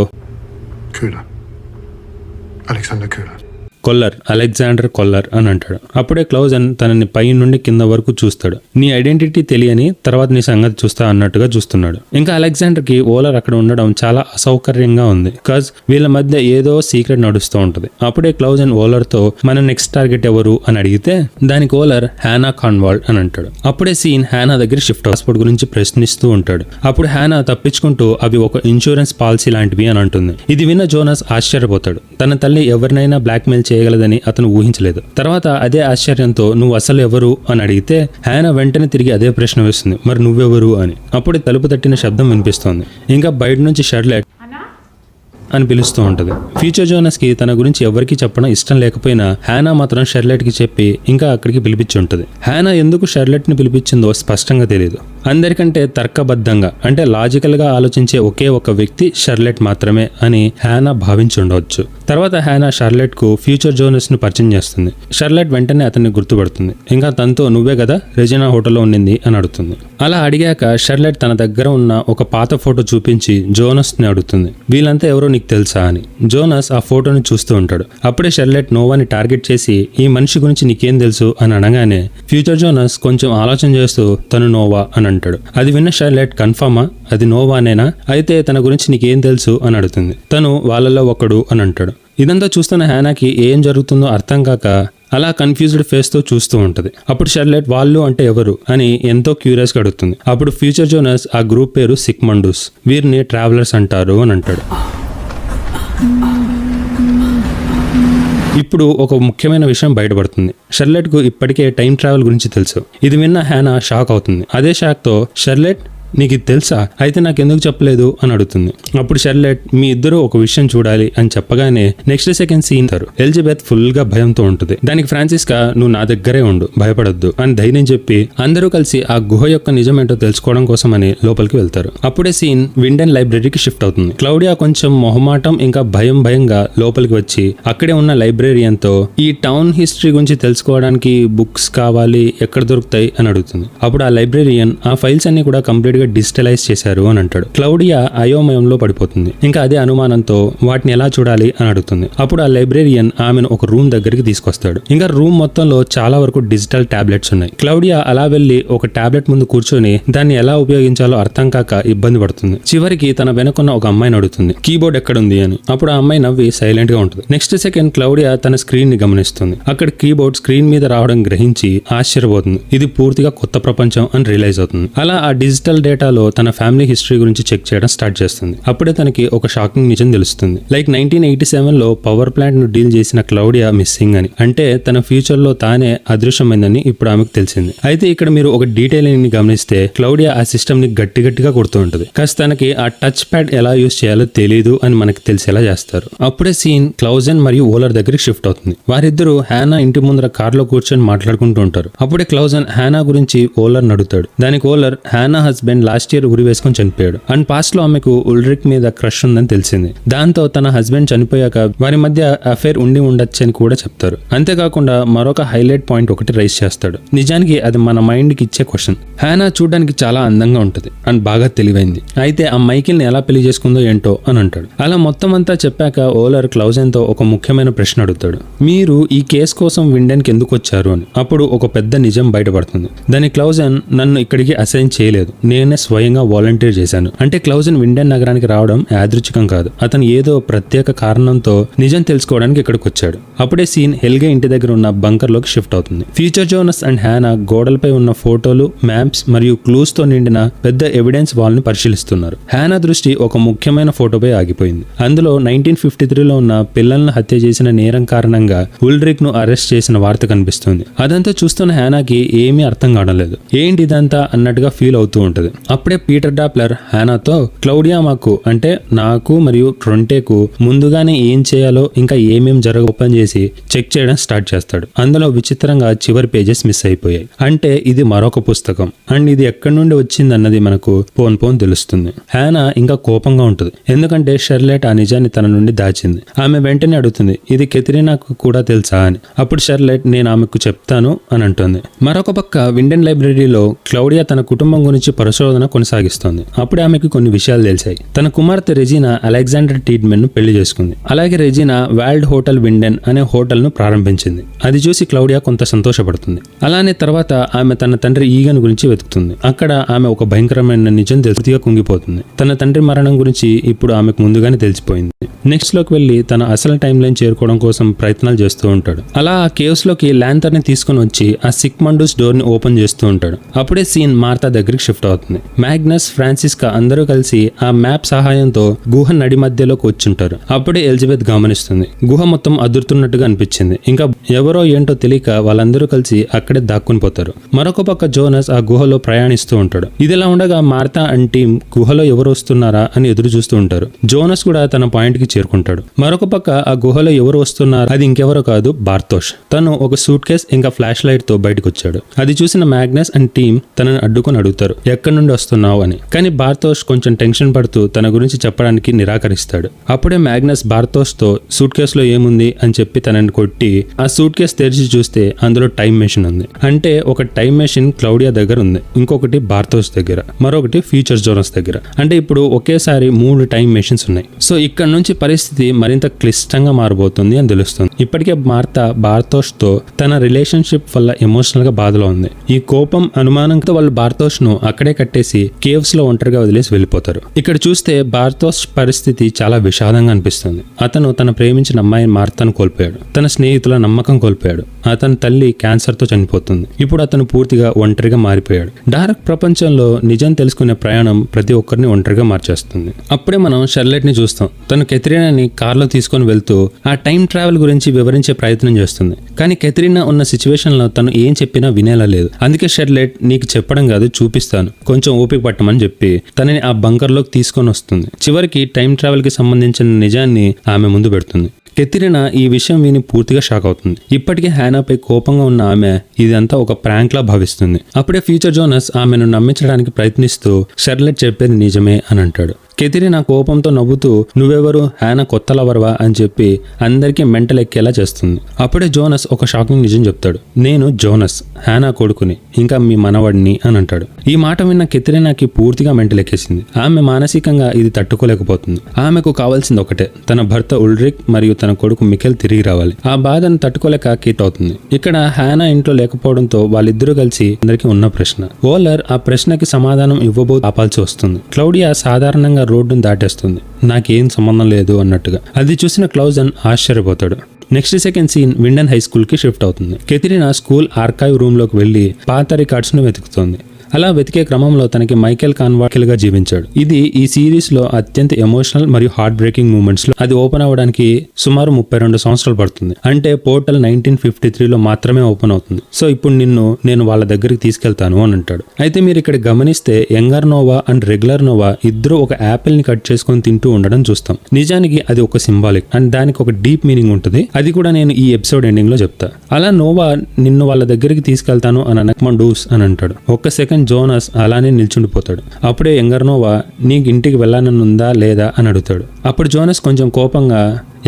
Köhler. Alexander Köhler. Kollar, Alexander Kollar అని అంటాడు. అప్పుడే క్లౌజన్ తనని పై నుండి కింద వరకు చూస్తాడు. నీ ఐడెంటిటీ తెలియని, తర్వాత నీ సంగతి చూస్తా అన్నట్టుగా చూస్తున్నాడు. ఇంకా అలెగ్జాండర్ కి ఓలర్ అక్కడ ఉండడం చాలా అసౌకర్యంగా ఉంది. బికాజ్ వీళ్ళ మధ్య ఏదో సీక్రెట్ నడుస్తూ ఉంటది. అప్పుడే క్లౌజన్ ఓలర్ తో మన నెక్స్ట్ టార్గెట్ ఎవరు అని అడిగితే దానికి ఓలర్ హ్యానా కాన్వాల్డ్ అని అంటాడు. అప్పుడే సీన్ హ్యానా దగ్గర షిఫ్ట్ పాస్పోర్ట్ గురించి ప్రశ్నిస్తూ ఉంటాడు. అప్పుడు హ్యానా తప్పించుకుంటూ అవి ఒక ఇన్సూరెన్స్ పాలసీ లాంటివి అని అంటుంది. ఇది విన్న జోనస్ ఆశ్చర్యపోతాడు. తన తల్లి ఎవరినైనా బ్లాక్మెయిల్ చేయగలదని అతను ఊహించలేదు. తర్వాత అదే ఆశ్చర్యంతో నువ్వు అసలు ఎవరు అని అడిగితే హ్యానా వెంటనే తిరిగి అదే ప్రశ్న వేస్తుంది, మరి నువ్వెవరు అని. అప్పుడే తలుపు తట్టిన శబ్దం వినిపిస్తోంది. ఇంకా బయట నుంచి షర్లెట్ అని పిలుస్తూ ఉంటది. ఫ్యూచర్ జోనస్ కి తన గురించి ఎవరికి చెప్పడం ఇష్టం లేకపోయినా హ్యానా మాత్రం షర్లెట్ కి చెప్పి ఇంకా అక్కడికి పిలిపించి ఉంటది. హ్యానా ఎందుకు షర్లెట్ ని పిలిపించిందో స్పష్టంగా తెలియదు. అందరికంటే తర్కబద్ధంగా అంటే లాజికల్ గా ఆలోచించే ఒకే ఒక వ్యక్తి షర్లెట్ మాత్రమే అని హ్యానా భావించి ఉండవచ్చు. తర్వాత హ్యానా షర్లెట్ కు ఫ్యూచర్ జోనస్ ను పరిచయం చేస్తుంది. షర్లెట్ వెంటనే అతన్ని గుర్తుపడుతుంది. ఇంకా తనతో నువ్వే కదా రెజినా హోటల్లో ఉండింది అని అడుగుతుంది. అలా అడిగాక షర్లెట్ తన దగ్గర ఉన్న ఒక పాత ఫోటో చూపించి జోనస్ ని అడుగుతుంది, వీళ్ళంతా ఎవరో నీకు తెలుసా అని. జోనస్ ఆ ఫోటోని చూస్తూ ఉంటాడు. అప్పుడే షర్లెట్ నోవాని టార్గెట్ చేసి ఈ మనిషి గురించి నీకేం తెలుసు అని అనగానే ఫ్యూచర్ జోనస్ కొంచెం ఆలోచన చేస్తూ తను నోవా అని అంటాడు. అది విన్న షర్లెట్ కన్ఫర్మా అది నోవానేనా, అయితే తన గురించి నీకేం తెలుసు అని అడుగుతుంది. తను వాళ్ళలో ఒకడు అని అంటాడు. ఇదంతా చూస్తున్న హ్యానాకి ఏం జరుగుతుందో అర్థం కాక అలా కన్ఫ్యూజ్డ్ ఫేస్ తో చూస్తూ ఉంటది. అప్పుడు షర్లెట్ వాళ్ళు అంటే ఎవరు అని ఎంతో క్యూరియస్ గా అడుగుతుంది. అప్పుడు ఫ్యూచర్ జోనస్ ఆ గ్రూప్ పేరు సిగ్మండూస్, వీరిని ట్రావెలర్స్ అంటారు అని అంటాడు. ఇప్పుడు ఒక ముఖ్యమైన విషయం బయటపడుతుంది. షర్లెట్ కు ఇప్పటికే టైం ట్రావెల్ గురించి తెలుసు. ఇది విన్న హ్యానా షాక్ అవుతుంది. అదే షాక్ తో షర్లెట్ నీకు ఇది తెలుసా, అయితే నాకెందుకు చెప్పలేదు అని అడుగుతుంది. అప్పుడు షర్లెట్ మీ ఇద్దరు ఒక విషయం చూడాలి అని చెప్పగానే next second scene Elizabeth full గా భయంతో ఉంటుంది. దానికి ఫ్రాన్సిస్కా నువ్వు నా దగ్గరే ఉండు, భయపడొద్దు అని ధైర్యం చెప్పి అందరూ కలిసి ఆ గుహ యొక్క నిజమేంటో తెలుసుకోవడం కోసం అని లోపలికి వెళ్తారు. అప్పుడే సీన్ విండెన్ లైబ్రరీకి షిఫ్ట్ అవుతుంది. క్లౌడియా కొంచెం మొహమాటం ఇంకా భయంగా లోపలికి వచ్చి అక్కడే ఉన్న లైబ్రేరియన్ తో ఈ టౌన్ హిస్టరీ గురించి తెలుసుకోవడానికి బుక్స్ కావాలి, ఎక్కడ దొరుకుతాయి అని అడుగుతుంది. అప్పుడు ఆ లైబ్రేరియన్ ఆ ఫైల్స్ అన్ని కూడా కంప్లీట్ డిజిటలైజ్ చేశారు అని అంటాడు. క్లౌడియా అయోమయంలో పడిపోతుంది. ఇంకా అదే అనుమానంతో వాటిని ఎలా చూడాలి అని అడుగుతుంది. అప్పుడు ఆ లైబ్రేరియన్ ఆమెను ఒక రూమ్ దగ్గరికి తీసుకొస్తాడు. ఇంకా రూమ్ మొత్తంలో చాలా వరకు డిజిటల్ టాబ్లెట్స్ ఉన్నాయి. క్లౌడియా అలా వెళ్లి ఒక టాబ్లెట్ ముందు కూర్చొని దాన్ని ఎలా ఉపయోగించాలో అర్థం కాక ఇబ్బంది పడుతుంది. చివరికి తన వెనుకున్న ఒక అమ్మాయిని అడుగుతుంది కీబోర్డ్ ఎక్కడుంది అని. అప్పుడు ఆ అమ్మాయి నవ్వి సైలెంట్ గా ఉంటుంది. నెక్స్ట్ సెకండ్ క్లౌడియా తన స్క్రీన్ ని గమనిస్తుంది. అక్కడ కీబోర్డ్ స్క్రీన్ మీద రావడం గ్రహించి ఆశ్చర్యపోతుంది. ఇది పూర్తిగా కొత్త ప్రపంచం అని రియలైజ్ అవుతుంది. అలా ఆ డిజిటల్ డేటాలో తన ఫ్యామిలీ హిస్టరీ గురించి చెక్ చేయడం స్టార్ట్ చేస్తుంది. అప్పుడే తనకి ఒక షాకింగ్ నిజం తెలుస్తుంది. లైక్ 1987లో పవర్ ప్లాంట్ ను డీల్ చేసిన క్లౌడియా మిస్సింగ్ అని. అంటే తన ఫ్యూచర్ లో తానే అదృశ్యమైందని ఇప్పుడు ఆమెకు తెలిసింది. అయితే ఇక్కడ మీరు ఒక డీటెయిలింగ్ ని గమనిస్తే క్లౌడియా ఆ సిస్టమ్ ని గట్టిగా కొడుతూ ఉంటుంది. కాస్త తనకి ఆ టచ్ ప్యాడ్ ఎలా యూస్ చేయాలో తెలియదు అని మనకి తెలిసేలా చేస్తారు. అప్పుడే సీన్ క్లౌజన్ మరియు ఓలర్ దగ్గరికి షిఫ్ట్ అవుతుంది. వారిద్దరూ హ్యానా ఇంటి ముందర కార్లో కూర్చొని మాట్లాడుకుంటూ ఉంటారు. అప్పుడే క్లౌజన్ హ్యానా గురించి ఓలర్ అడుగుతాడు. దానికి ఓలర్ హ్యానా హస్బెండ్ లాస్ట్ ఇయర్ ఉరి వేసుకొని చనిపోయాడు అండ్ పాస్ట్ లో ఆమెకు ఉల్రిక్ మీద క్రష్ ఉందని తెలిసింది. దాంతో తన హస్బెండ్ చనిపోయాక వారి మధ్య అఫేర్ ఉండి ఉండొచ్చు అని కూడా చెప్తారు. అంతేకాకుండా మరొక హైలైట్ పాయింట్ ఒకటి రైజ్ చేస్తాడు. నిజానికి అది మన మైండ్ కి ఇచ్చే క్వశ్చన్. హ్యానా చూడడానికి చాలా అందంగా ఉంటుంది అండ్ బాగా తెలివైంది. అయితే ఆ మైకిల్ ని ఎలా పెళ్లి చేసుకుందో ఏంటో అని అంటాడు. అలా మొత్తం అంతా చెప్పాక ఓలర్ క్లౌజన్ తో ఒక ముఖ్యమైన ప్రశ్న అడుగుతాడు. మీరు ఈ కేసు కోసం విండెన్ కి ఎందుకు వచ్చారు అని. అప్పుడు ఒక పెద్ద నిజం బయటపడుతుంది. దాని క్లౌజన్ నన్ను ఇక్కడికి అసైన్ చేయలేదు, నేనే స్వయంగా వాలంటీర్ చేశాను. అంటే క్లౌజన్ విండెన్ నగరానికి రావడం యాదృచ్ఛికం కాదు. అతను ఏదో ప్రత్యేక కారణంతో నిజం తెలుసుకోవడానికి ఇక్కడికి వచ్చాడు. అప్పుడే సీన్ హెల్గే ఇంటి దగ్గర ఉన్న బంకర్ లోకి షిఫ్ట్ అవుతుంది. ఫ్యూచర్ జోనస్ అండ్ హ్యానా గోడలపై ఉన్న ఫోటోలు, మ్యాప్స్ మరియు క్లూస్ తో నిండిన పెద్ద ఎవిడెన్స్ వాల్ ని పరిశీలిస్తున్నారు. హ్యానా దృష్టి ఒక ముఖ్యమైన ఫోటోపై ఆగిపోయింది. అందులో 1953లో ఉన్న పిల్లలను హత్య చేసిన నేరం కారణంగా ఉల్రిక్ ను అరెస్ట్ చేసిన వార్త కనిపిస్తుంది. అదంతా చూస్తున్న హ్యానాకి ఏమీ అర్థం కావడం లేదు. ఏంటి ఇదంతా అన్నట్టుగా ఫీల్ అవుతూ ఉంటది. అప్పుడే పీటర్ డాప్లర్ హ్యానాతో క్లౌడియా మాకు అంటే నాకు మరియు ట్రొంటేకు ముందుగానే ఏం చేయాలో ఇంకా ఏమేం జరగ ఓపెన్ చేసి చెక్ చేయడం స్టార్ట్ చేస్తాడు. అందులో విచిత్రంగా చివరి పేజెస్ మిస్ అయిపోయాయి. అంటే ఇది మరొక పుస్తకం అండ్ ఇది ఎక్కడి నుండి వచ్చింది అన్నది మనకు పోన్ తెలుస్తుంది. హ్యానా ఇంకా కోపంగా ఉంటుంది. ఎందుకంటే షర్లెట్ ఆ నిజాన్ని తన నుండి దాచింది. ఆమె వెంటనే అడుగుతుంది ఇది కెథరీనాకు కూడా తెలుసా అని. అప్పుడు షర్లెట్ నేను ఆమెకు చెప్తాను అని అంటుంది. మరొక పక్క విండెన్ లైబ్రరీలో క్లౌడియా తన కుటుంబం గురించి పరిశోధన పరిశోధన కొనసాగిస్తోంది. అప్పుడే ఆమెకు కొన్ని విషయాలు తెలిసాయి. తన కుమార్తె రెజీనా అలెగ్జాండర్ టీడ్మెన్ ను పెళ్లి చేసుకుంది. అలాగే రెజీనా వాల్డ్ హోటల్ విండెన్ అనే హోటల్ ను ప్రారంభించింది. అది చూసి క్లౌడియా కొంత సంతోషపడుతుంది. అలానే తర్వాత ఆమె తన తండ్రి ఈగన్ గురించి వెతుకుతుంది. అక్కడ ఆమె ఒక భయంకరమైన నిజం పూర్తిగా కుంగిపోతుంది. తన తండ్రి మరణం గురించి ఇప్పుడు ఆమెకు ముందుగానే తెలిసిపోయింది. నెక్స్ట్ లోకి వెళ్లి తన అసలు టైం లైన్ చేరుకోవడం కోసం ప్రయత్నాలు చేస్తూ ఉంటాడు. అలా ఆ కేవ్స్ లోకి ల్యాంతర్ ని తీసుకుని వచ్చి ఆ సిగ్మండస్ డోర్ ని ఓపెన్ చేస్తూ ఉంటాడు. అప్పుడే సీన్ మార్తా దగ్గరికి షిఫ్ట్ అవుతుంది. మ్యాగ్నస్, ఫ్రాన్సిస్కా అందరూ కలిసి ఆ మ్యాప్ సహాయంతో గుహ నడి మధ్యలోకి వచ్చుంటారు. అప్పుడే ఎలిజబెత్ గమనిస్తుంది. గుహ మొత్తం అదురుతున్నట్టుగా అనిపించింది. ఇంకా ఎవరో ఏంటో తెలియక వాళ్ళందరూ కలిసి అక్కడే దాక్కుని పోతారు. మరొక పక్క జోనస్ ఆ గుహలో ప్రయాణిస్తూ ఉంటాడు. ఇదిలా ఉండగా మార్తా అండ్ టీమ్ గుహలో ఎవరు వస్తున్నారా అని ఎదురు చూస్తూ ఉంటారు. జోనస్ కూడా తన పాయింట్ కి చేరుకుంటాడు. మరొక పక్క ఆ గుహలో ఎవరు వస్తున్నారు, అది ఇంకెవరో కాదు, బార్తోష్. తను ఒక సూట్ కేస్ ఇంకా ఫ్లాష్ లైట్ తో బయటకు వచ్చాడు. అది చూసిన మ్యాగ్నస్ అండ్ టీమ్ తనని అడ్డుకొని అడుగుతారు, ఎక్కడి నుండి వస్తున్నావు అని. కానీ బార్తోష్ కొంచెం టెన్షన్ పడుతూ తన గురించి చెప్పడానికి నిరాకరిస్తాడు. అప్పుడే మ్యాగ్నస్ బార్తోష్ తో సూట్ కేస్ లో ఏముంది అని చెప్పి తనని కొట్టి ఆ సూట్ కేస్ తెరిచి చూస్తే అందులో టైం మెషిన్ ఉంది. అంటే ఒక టైం మెషిన్ క్లౌడియా దగ్గర ఉంది, ఇంకొకటి బార్తోష్ దగ్గర, మరొకటి ఫ్యూచర్ జోనస్ దగ్గర. అంటే ఇప్పుడు ఒకేసారి 3 టైం మెషిన్స్ ఉన్నాయి. సో ఇక్కడ నుంచి పరిస్థితి మరింత క్లిష్టంగా మారబోతుంది అని తెలుస్తుంది. ఇప్పటికే మార్తా బార్తోష్ తో తన రిలేషన్షిప్ వల్ల ఎమోషనల్ గా బాధలో ఉంది. ఈ కోపం, అనుమానంతో వాళ్ళు బార్తోష్ ను అక్కడే కట్టేసి కేవ్స్ లో ఒంటరిగా వదిలేసి వెళ్ళిపోతారు. ఇక్కడ చూస్తే బార్తోష్ పరిస్థితి చాలా విషాదంగా అనిపిస్తుంది. అతను తన ప్రేమించిన అమ్మాయి మార్తాను కోల్పోయాడు. తన స్నేహితుల నమ్మకం కోల్పోయాడు. అతని తల్లి క్యాన్సర్ తో చనిపోతుంది. ఇప్పుడు అతను పూర్తిగా ఒంటరిగా మారిపోయాడు. డార్క్ ప్రపంచంలో నిజం తెలుసుకునే ప్రయాణం ప్రతి ఒక్కరిని ఒంటరిగా మార్చేస్తుంది. అప్పుడే మనం షర్లెట్ ని చూస్తాం. తను కెథరీనాని కార్లో తీసుకొని వెళ్తూ ఆ టైం ట్రావెల్ గురించి వివరించే ప్రయత్నం చేస్తుంది. కానీ కెథరీనా ఉన్న సిచ్యువేషన్ లో తను ఏం చెప్పినా వినేలా లేదు. అందుకే షర్లెట్, నీకు చెప్పడం కాదు, చూపిస్తాను, కొంచెం ఓపిక పట్టమని చెప్పి తనని ఆ బంకర్ లోకి తీసుకొని వస్తుంది. చివరికి టైం ట్రావెల్ కి సంబంధించిన నిజాన్ని ఆమె ముందు పెడుతుంది. కెథరీనా ఈ విషయం విని పూర్తిగా షాక్ అవుతుంది. ఇప్పటికే హ్యానాపై కోపంగా ఉన్న ఆమె ఇదంతా ఒక ప్రాంక్ లా భావిస్తుంది. అప్పుడే ఫ్యూచర్ జోనస్ ఆమెను నమ్మించడానికి ప్రయత్నిస్తూ షర్లెట్ చెప్పేది నిజమే అని అంటాడు. కెథరీనా కోపంతో నవ్వుతూ, నువ్వెవరు, హ్యానా కొత్త లవర్వా అని చెప్పి అందరికీ మెంటల్ ఎక్కేలా చేస్తుంది. అప్పుడే జోనస్ ఒక షాకింగ్ నిజం చెప్తాడు. నేను జోనస్, హ్యానా కొడుకుని, ఇంకా మీ మనవడిని అని అంటాడు. ఈ మాట విన్న కెథరీనాకి పూర్తిగా మెంటల్ ఎక్కేసింది. ఆమె మానసికంగా ఇది తట్టుకోలేకపోతుంది. ఆమెకు కావాల్సింది ఒకటే, తన భర్త ఉల్రిక్ మరియు తన కొడుకు మికెల్ తిరిగి రావాలి. ఆ బాధను తట్టుకోలేక కిట్ అవుతుంది. ఇక్కడ హ్యానా ఇంట్లో లేకపోవడంతో వాళ్ళిద్దరూ కలిసి అందరికీ ఉన్న ప్రశ్న. ఓలర్ ఆ ప్రశ్నకి సమాధానం ఇవ్వబోతూ ఆపాల్సి వస్తుంది. క్లౌడియా సాధారణంగా రోడ్డును దాటేస్తుంది, నాకేం సంబంధం లేదు అన్నట్టుగా. అది చూసిన క్లౌజన్ ఆశ్చర్యపోతాడు. Next second scene Winden high school కి షిఫ్ట్ అవుతుంది. కెథరీనా స్కూల్ ఆర్కైవ్ రూమ్ లోకి వెళ్లి పాత రికార్డ్స్ ను వెతుకుతోంది. అలా వెతికే క్రమంలో తనకి మైకేల్ కాన్వాకిల్ గా జీవించాడు. ఇది ఈ సిరీస్ లో అత్యంత ఎమోషనల్ మరియు హార్ట్ బ్రేకింగ్ మూమెంట్స్ లో అది ఓపెన్ అవ్వడానికి సుమారు 32 సంవత్సరాలు పడుతుంది. అంటే పోర్టల్ 1953లో మాత్రమే ఓపెన్ అవుతుంది. సో ఇప్పుడు నేను వాళ్ళ దగ్గరికి తీసుకెళ్తాను అని అంటాడు. అయితే మీరు ఇక్కడ గమనిస్తే younger Nova and regular Nova ఇద్దరు ఒక యాపిల్ ని కట్ చేసుకొని తింటూ ఉండడం చూస్తాం. నిజానికి అది ఒక సింబాలిక్ అండ్ దానికి ఒక డీప్ మీనింగ్ ఉంటుంది. అది కూడా నేను ఈ ఎపిసోడ్ ఎండింగ్ లో చెప్తా. అలా నోవా నిన్ను వాళ్ళ దగ్గరికి తీసుకెళ్తాను అని అనకమండూస్ అని అంటాడు. ఒక్క సెకండ్ జోనస్ అలానే నిల్చుండిపోతాడు. అప్పుడే యంగర్ నోవా, నీకు ఇంటికి వెళ్ళాలనుందా లేదా అని అడుగుతాడు. అప్పుడు జోనస్ కొంచెం కోపంగా,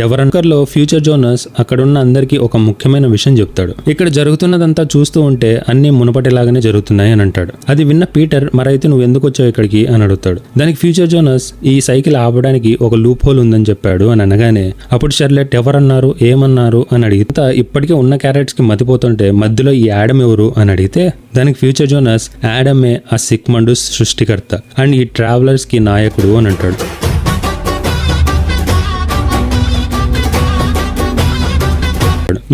ఎవరన్కర్లో ఫ్యూచర్ జోనస్ అక్కడున్న అందరికీ ఒక ముఖ్యమైన విషయం చెప్తాడు. ఇక్కడ జరుగుతున్నదంతా చూస్తూ ఉంటే అన్ని మునపటిలాగానే జరుగుతున్నాయి అని అంటాడు. అది విన్న పీటర్, మరైతే నువ్వు ఎందుకు వచ్చావు ఇక్కడికి అని అడుగుతాడు. దానికి ఫ్యూచర్ జోనస్, ఈ సైకిల్ ఆపడానికి ఒక లూప్ హోల్ ఉందని చెప్పాడు అని అనగానే అప్పుడు షర్లెట్, ఎవరన్నారు, ఏమన్నారు అని అడిగితే ఇప్పటికే ఉన్న క్యారెక్టర్స్ కి మతిపోతుంటే మధ్యలో ఈ యాడమ్ ఎవరు అని అడిగితే దానికి ఫ్యూచర్ జోనస్, యాడమే ఆ సిగ్మండస్ సృష్టికర్త అండ్ ఈ ట్రావెలర్స్ కి నాయకుడు అని అంటాడు.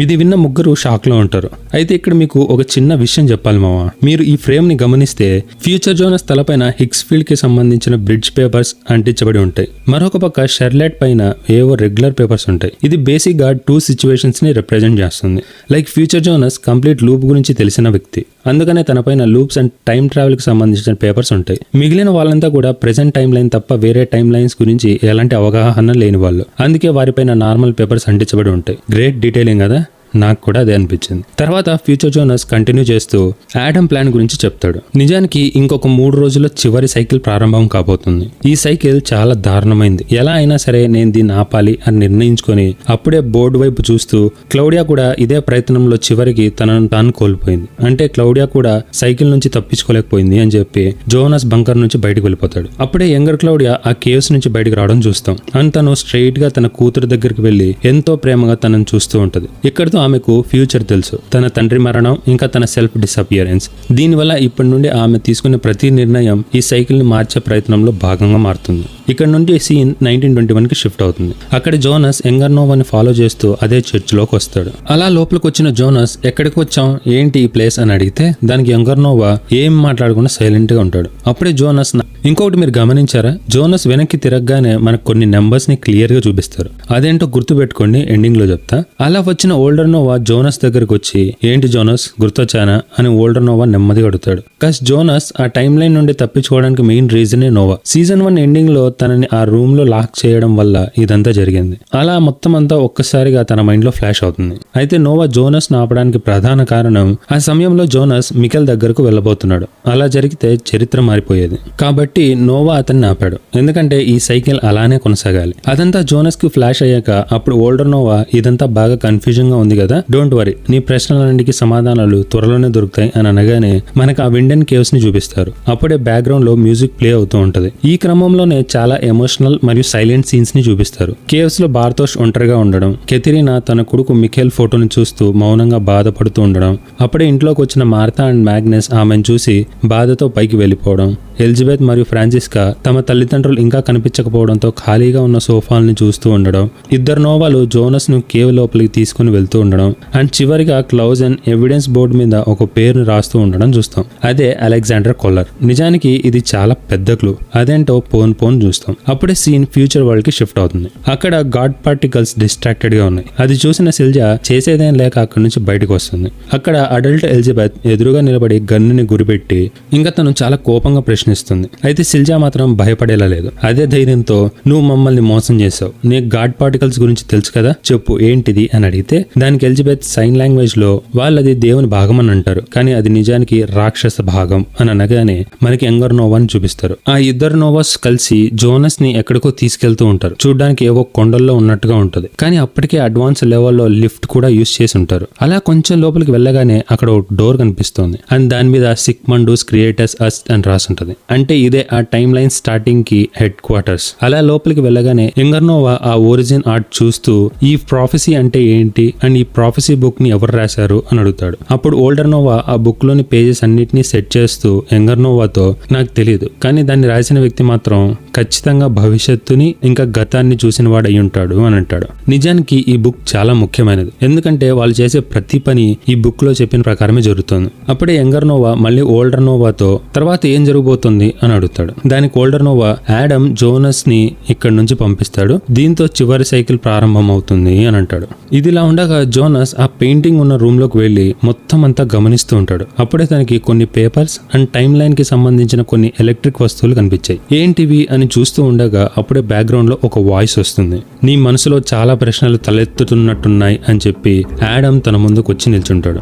ఇది విన్న ముగ్గురు షాక్ లో ఉంటారు. అయితే ఇక్కడ మీకు ఒక చిన్న విషయం చెప్పాలి మావా. మీరు ఈ ఫ్రేమ్ ని గమనిస్తే ఫ్యూచర్ జోనస్ తలపైన హిగ్స్ ఫీల్డ్ కి సంబంధించిన బ్రిడ్జ్ పేపర్స్ అంటించబడి ఉంటాయి. మరొక పక్క షెర్లెట్ పైన ఏవో రెగ్యులర్ పేపర్స్ ఉంటాయి. ఇది బేసిక్ గా 2 సిచ్యువేషన్స్ ని రిప్రజెంట్ చేస్తుంది. Like future Jonas complete loop గురించి తెలిసిన వ్యక్తి, అందుకనే తన పైన లూప్స్ అండ్ టైం ట్రావెల్ కి సంబంధించిన పేపర్స్ ఉంటాయి. మిగిలిన వాళ్ళంతా కూడా ప్రెసెంట్ టైం లైన్ తప్ప వేరే టైం లైన్స్ గురించి ఎలాంటి అవగాహన లేని వాళ్ళు, అందుకే వారిపైన నార్మల్ పేపర్స్ అంటించబడి ఉంటాయి. గ్రేట్ డీటెయిలింగ్ కదా. నాకు కూడా అదే అనిపించింది. తర్వాత ఫ్యూచర్ జోనస్ కంటిన్యూ చేస్తూ యాడమ్ ప్లాన్ గురించి చెప్తాడు. నిజానికి ఇంకొక 3 రోజుల్లో చివరి సైకిల్ ప్రారంభం కాబోతుంది. ఈ సైకిల్ చాలా దారుణమైంది, ఎలా అయినా సరే నేను దీన్ని ఆపాలి అని నిర్ణయించుకొని అప్పుడే బోర్డు వైపు చూస్తూ క్లౌడియా కూడా ఇదే ప్రయత్నంలో చివరికి తనను తాను కోల్పోయింది. అంటే క్లౌడియా కూడా సైకిల్ నుంచి తప్పించుకోలేకపోయింది అని చెప్పి జోనస్ బంకర్ నుంచి బయటకు వెళ్ళిపోతాడు. అప్పుడే యంగర్ క్లౌడియా ఆ కేవ్స్ నుంచి బయటకు రావడం చూస్తాం. అండ్ తను స్ట్రైట్ గా తన కూతురు దగ్గరికి వెళ్లి ఎంతో ప్రేమగా తనను చూస్తూ ఉంటది. ఇక్కడితో ఆమెకు ఫ్యూచర్ తెలుసు, తన తండ్రి మరణం ఇంకా తన సెల్ఫ్ డిసపియరెన్స్. దీనివల్ల ఇప్పటి నుండి ఆమె తీసుకునే ప్రతి నిర్ణయం ఈ సైకిల్ ని మార్చే ప్రయత్నంలో భాగంగా మారుతుంది. ఇక్కడ నుండి సీన్ 1921 కి షిఫ్ట్ అవుతుంది. అక్కడ జోనస్ యంగర్ నోవాని ఫాలో చేస్తూ అదే చర్చ్ లోకి వస్తాడు. అలా లోపలికి వచ్చిన జోనస్ ఎక్కడికి వచ్చాం, ఏంటి ఈ ప్లేస్ అని అడిగితే దానికి యంగర్ నోవా ఏం మాట్లాడకుండా సైలెంట్ గా ఉంటాడు. అప్పుడే జోనస్ ఇంకొకటి మీరు గమనించారా, జోనస్ వెనక్కి తిరగగానే మనకు కొన్ని నెంబర్స్ ని క్లియర్ గా చూపిస్తారు. అదేంటో గుర్తు పెట్టుకోండి, ఎండింగ్ లో చెప్తా. అలా వచ్చిన ఓల్డర్ నోవా జోనస్ దగ్గరకు వచ్చి ఏంటి జోనస్ గుర్తొచ్చానా అని ఓల్డర్ నోవా నెమ్మదిగా అడుగుతాడు. కాస్ జోనస్ ఆ టైం లైన్ నుండి తప్పించుకోవడానికి మెయిన్ రీజనే నోవా. సీజన్ 1 ఎండింగ్ లో తనని ఆ రూమ్ లో లాక్ చేయడం వల్ల ఇదంతా జరిగింది. అలా మొత్తం అంతా ఒక్కసారిగా తన మైండ్ లో ఫ్లాష్ అవుతుంది. అయితే నోవా జోనస్ ఆపడానికి ప్రధాన కారణం ఆ సమయంలో జోనస్ మికెల్ దగ్గరకు వెళ్ళబోతున్నాడు. అలా జరిగితే చరిత్ర మారిపోయేది. కాబట్టి నోవా అతన్ని ఆపాడు, ఎందుకంటే ఈ సైకిల్ అలానే కొనసాగాలి. అదంతా జోనస్ కి ఫ్లాష్ అయ్యాక అప్పుడు ఓల్డర్ నోవా ఇదంతా బాగా కన్ఫ్యూజన్ గా ఉంది కదా, డోంట్ వరీ, నీ ప్రశ్నలన్నింటికి సమాధానాలు త్వరలోనే దొరుకుతాయి అని అనగానే మనకు ఆ విండెన్ కేవ్స్ ని చూపిస్తారు. అప్పుడే బ్యాక్గ్రౌండ్ లో మ్యూజిక్ ప్లే అవుతూ ఉంటది. ఈ క్రమంలోనే చాలా ఎమోషనల్ మరియు సైలెంట్ సీన్స్ ని చూపిస్తారు. కేవ్స్ లో బార్తోష్ ఒంటరిగా ఉండడం, కెథరీనా తన కొడుకు మిఖేల్ ఫోటోని చూస్తూ మౌనంగా బాధపడుతూ ఉండడం, అప్పుడే ఇంట్లోకి వచ్చిన మార్తా అండ్ మ్యాగ్నస్ ఆమెను చూసి బాధతో పైకి వెళ్ళిపోవడం, ఎలిజబెత్ మరియు ఫ్రాన్సిస్కా తమ తల్లిదండ్రులు ఇంకా కనిపించకపోవడంతో ఖాళీగా ఉన్న సోఫాల్ని చూస్తూ ఉండడం, ఇద్దరు నోవాలు జోనస్ ను కేవ్ లోపలికి తీసుకుని వెళ్తూ ఉండడం, అండ్ చివరిగా క్లౌజన్ ఎవిడెన్స్ బోర్డు మీద ఒక పేరుని రాస్తూ ఉండడం చూస్తాం. అదే అలెగ్జాండర్ కొల్లర్. నిజానికి ఇది చాలా పెద్ద క్లూ, అదేంటో పోన్ చూస్తాం. అప్పుడే సీన్ ఫ్యూచర్ వరల్డ్ కి షిఫ్ట్ అవుతుంది. అక్కడ గాడ్ పార్టికల్స్ డిస్ట్రాక్టెడ్ గా ఉన్నాయి. అది చూసిన సిల్జా చేసేదేం లేక అక్కడి నుంచి బయటకు వస్తుంది. అక్కడ అడల్ట్ ఎలిజబెత్ ఎదురుగా నిలబడి గన్నుని గురిపెట్టి ఇంకా తను చాలా కోపంగా ప్రశ్నిస్తుంది. అయితే సిల్జా మాత్రం భయపడేలా లేదు. అదే ధైర్యంతో నువ్వు మమ్మల్ని మోసం చేసావు, నీకు గాడ్ పార్టికల్స్ గురించి తెలుసు కదా, చెప్పు ఏంటిది అని అడిగితే దానికి ఎలిజబెత్ సైన్ లాంగ్వేజ్ లో వాళ్ళది దేవుని భాగం అని అంటారు, కానీ అది నిజానికి రాక్షస భాగం అని అనగానే మనకి యంగర్ నోవాని చూపిస్తారు. ఆ ఇద్దరు నోవాస్ కలిసి జోనస్ ని ఎక్కడికో తీసుకెళ్తూ ఉంటారు. చూడడానికి ఏవో కొండల్లో ఉన్నట్టుగా ఉంటది, కానీ అప్పటికే అడ్వాన్స్ లెవెల్లో లిఫ్ట్ కూడా యూస్ చేసి ఉంటారు. అలా కొంచెం లోపలికి వెళ్ళగానే అక్కడ ఒక డోర్ కనిపిస్తుంది అండ్ దాని మీద సిక్మండూస్ క్రియేటర్స్ అస్ అని రాసి ఉంటది. అంటే ఇదే ఆ టైమ్ లైన్ స్టార్టింగ్ కి హెడ్ క్వార్టర్స్. అలా లోపలికి వెళ్ళగానే యంగర్ నోవా ఆ ఒరిజిన్ ఆర్ట్ చూస్తూ ఈ ప్రాఫెసీ అంటే ఏంటి అండ్ ఈ ప్రాఫెసీ బుక్ ని ఎవరు రాశారు అని అడుగుతాడు. అప్పుడు ఓల్డర్ నోవా ఆ బుక్ లోని పేజెస్ అన్నిటినీ సెట్ చేస్తూ యంగర్ నోవాతో నాకు తెలియదు, కానీ దాన్ని రాసిన వ్యక్తి మాత్రం ఖచ్చితంగా భవిష్యత్తుని ఇంకా గతాన్ని చూసిన వాడు అయి ఉంటాడు అని అంటాడు. నిజానికి ఈ బుక్ చాలా ముఖ్యమైనది, ఎందుకంటే వాళ్ళు చేసే ప్రతి పని ఈ బుక్ లో చెప్పిన ప్రకారమే జరుగుతుంది. అప్పుడే యంగర్ నోవా మళ్ళీ ఓల్డర్ నోవాతో తర్వాత ఏం జరగబోతుంది అని అడుగుతాడు. దానికి ఓల్డర్ నోవా యాడమ్ జోనస్ ని ఇక్కడ నుంచి పంపిస్తాడు, దీంతో చివరి సైకిల్ ప్రారంభం అవుతుంది అని అంటాడు. ఇదిలా ఉండగా జోనస్ ఆ పెయింటింగ్ ఉన్న రూమ్ లోకి వెళ్లి మొత్తం అంతా గమనిస్తూ ఉంటాడు. అప్పుడే తనకి కొన్ని పేపర్స్ అండ్ టైమ్ లైన్ కి సంబంధించిన కొన్ని ఎలక్ట్రిక్ వస్తువులు కనిపించాయి. ఏంటివి అని చూస్తూ ఉండగా అప్పుడే బ్యాక్గ్రౌండ్ లో ఒక వాయిస్ వస్తుంది. నీ మనసులో చాలా ప్రశ్నలు తలెత్తుతున్నట్టున్నాయి అని చెప్పి యాడమ్ తన ముందుకు వచ్చి నిల్చుంటాడు.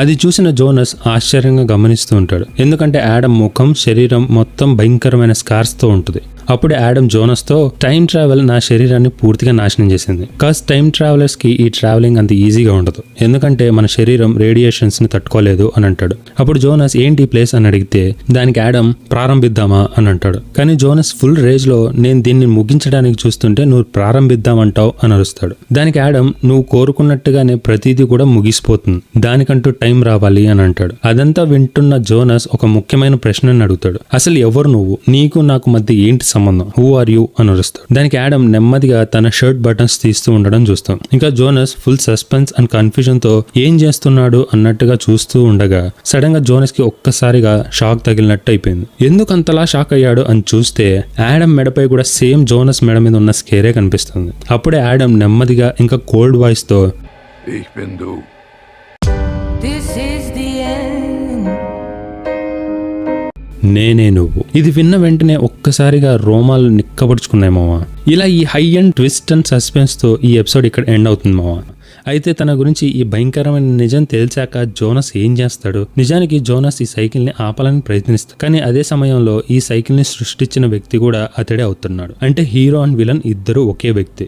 అది చూసిన జోనస్ ఆశ్చర్యంగా గమనిస్తూ ఉంటాడు, ఎందుకంటే యాడమ్ ముఖం శరీరం మొత్తం భయంకరమైన స్కార్స్ తో ఉంటుంది. అప్పుడు యాడమ్ జోనస్ తో టైం ట్రావెల్ నా శరీరాన్ని పూర్తిగా నాశనం చేసింది. కాస్ టైం ట్రావెలర్స్ కి ఈ ట్రావెలింగ్ అంత ఈజీగా ఉండదు, ఎందుకంటే మన శరీరం రేడియేషన్స్ ని తట్టుకోలేదు అని అంటాడు. అప్పుడు జోనస్ ఏంటి ప్లేస్ అని అడిగితే దానికి యాడమ్ ప్రారంభిద్దామా అని అంటాడు. కానీ జోనస్ ఫుల్ రేజ్ లో నేను దీన్ని ముగించడానికి చూస్తుంటే నువ్వు ప్రారంభిద్దామంటావు అని అరుస్తాడు. దానికి యాడమ్ నువ్వు కోరుకున్నట్టుగానే ప్రతిదీ కూడా ముగిసిపోతుంది, దానికంటూ టైం రావాలి అని అంటాడు. అదంతా వింటున్న జోనస్ ఒక ముఖ్యమైన ప్రశ్నని అడుగుతాడు, అసలు ఎవరు నువ్వు, నీకు నాకు మధ్య ఏంటి సంబంధం, హూ ఆర్ యూ అని అరుస్తాడు. దానికి యాడమ్ నెమ్మదిగా తన షర్ట్ బటన్స్ తీస్తూ ఉండడం చూస్తాం. ఇంకా Jonas full suspense and confusion తో ఏం చేస్తున్నాడు అన్నట్టుగా చూస్తూ ఉండగా సడన్ గా జోనస్ కి ఒక్కసారిగా షాక్ తగిలినట్టు అయిపోయింది. ఎందుకు అంతలా షాక్ అయ్యాడు అని చూస్తే యాడమ్ మెడపై కూడా సేమ్ జోనస్ మెడ మీద ఉన్న స్కేరే కనిపిస్తుంది. అప్పుడే యాడమ్ నెమ్మదిగా ఇంకా కోల్డ్ వాయిస్ తో నేనే నువ్వు. ఇది విన్న వెంటనే ఒక్కసారిగా రోమాలు నిక్కబడుచుకున్నాయి మావా. ఇలా ఈ high and twist and suspense తో ఈ ఎపిసోడ్ ఇక్కడ ఎండ్ అవుతుంది మావా. అయితే తన గురించి ఈ భయంకరమైన నిజం తేల్చాక జోనస్ ఏం చేస్తాడు? నిజానికి జోనస్ ఈ సైకిల్ ని ఆపాలని ప్రయత్నిస్తాడు. కానీ అదే సమయంలో ఈ సైకిల్ ని సృష్టించిన వ్యక్తి కూడా అతడే అవుతున్నాడు. అంటే హీరో అండ్ విలన్ ఇద్దరు ఒకే వ్యక్తి.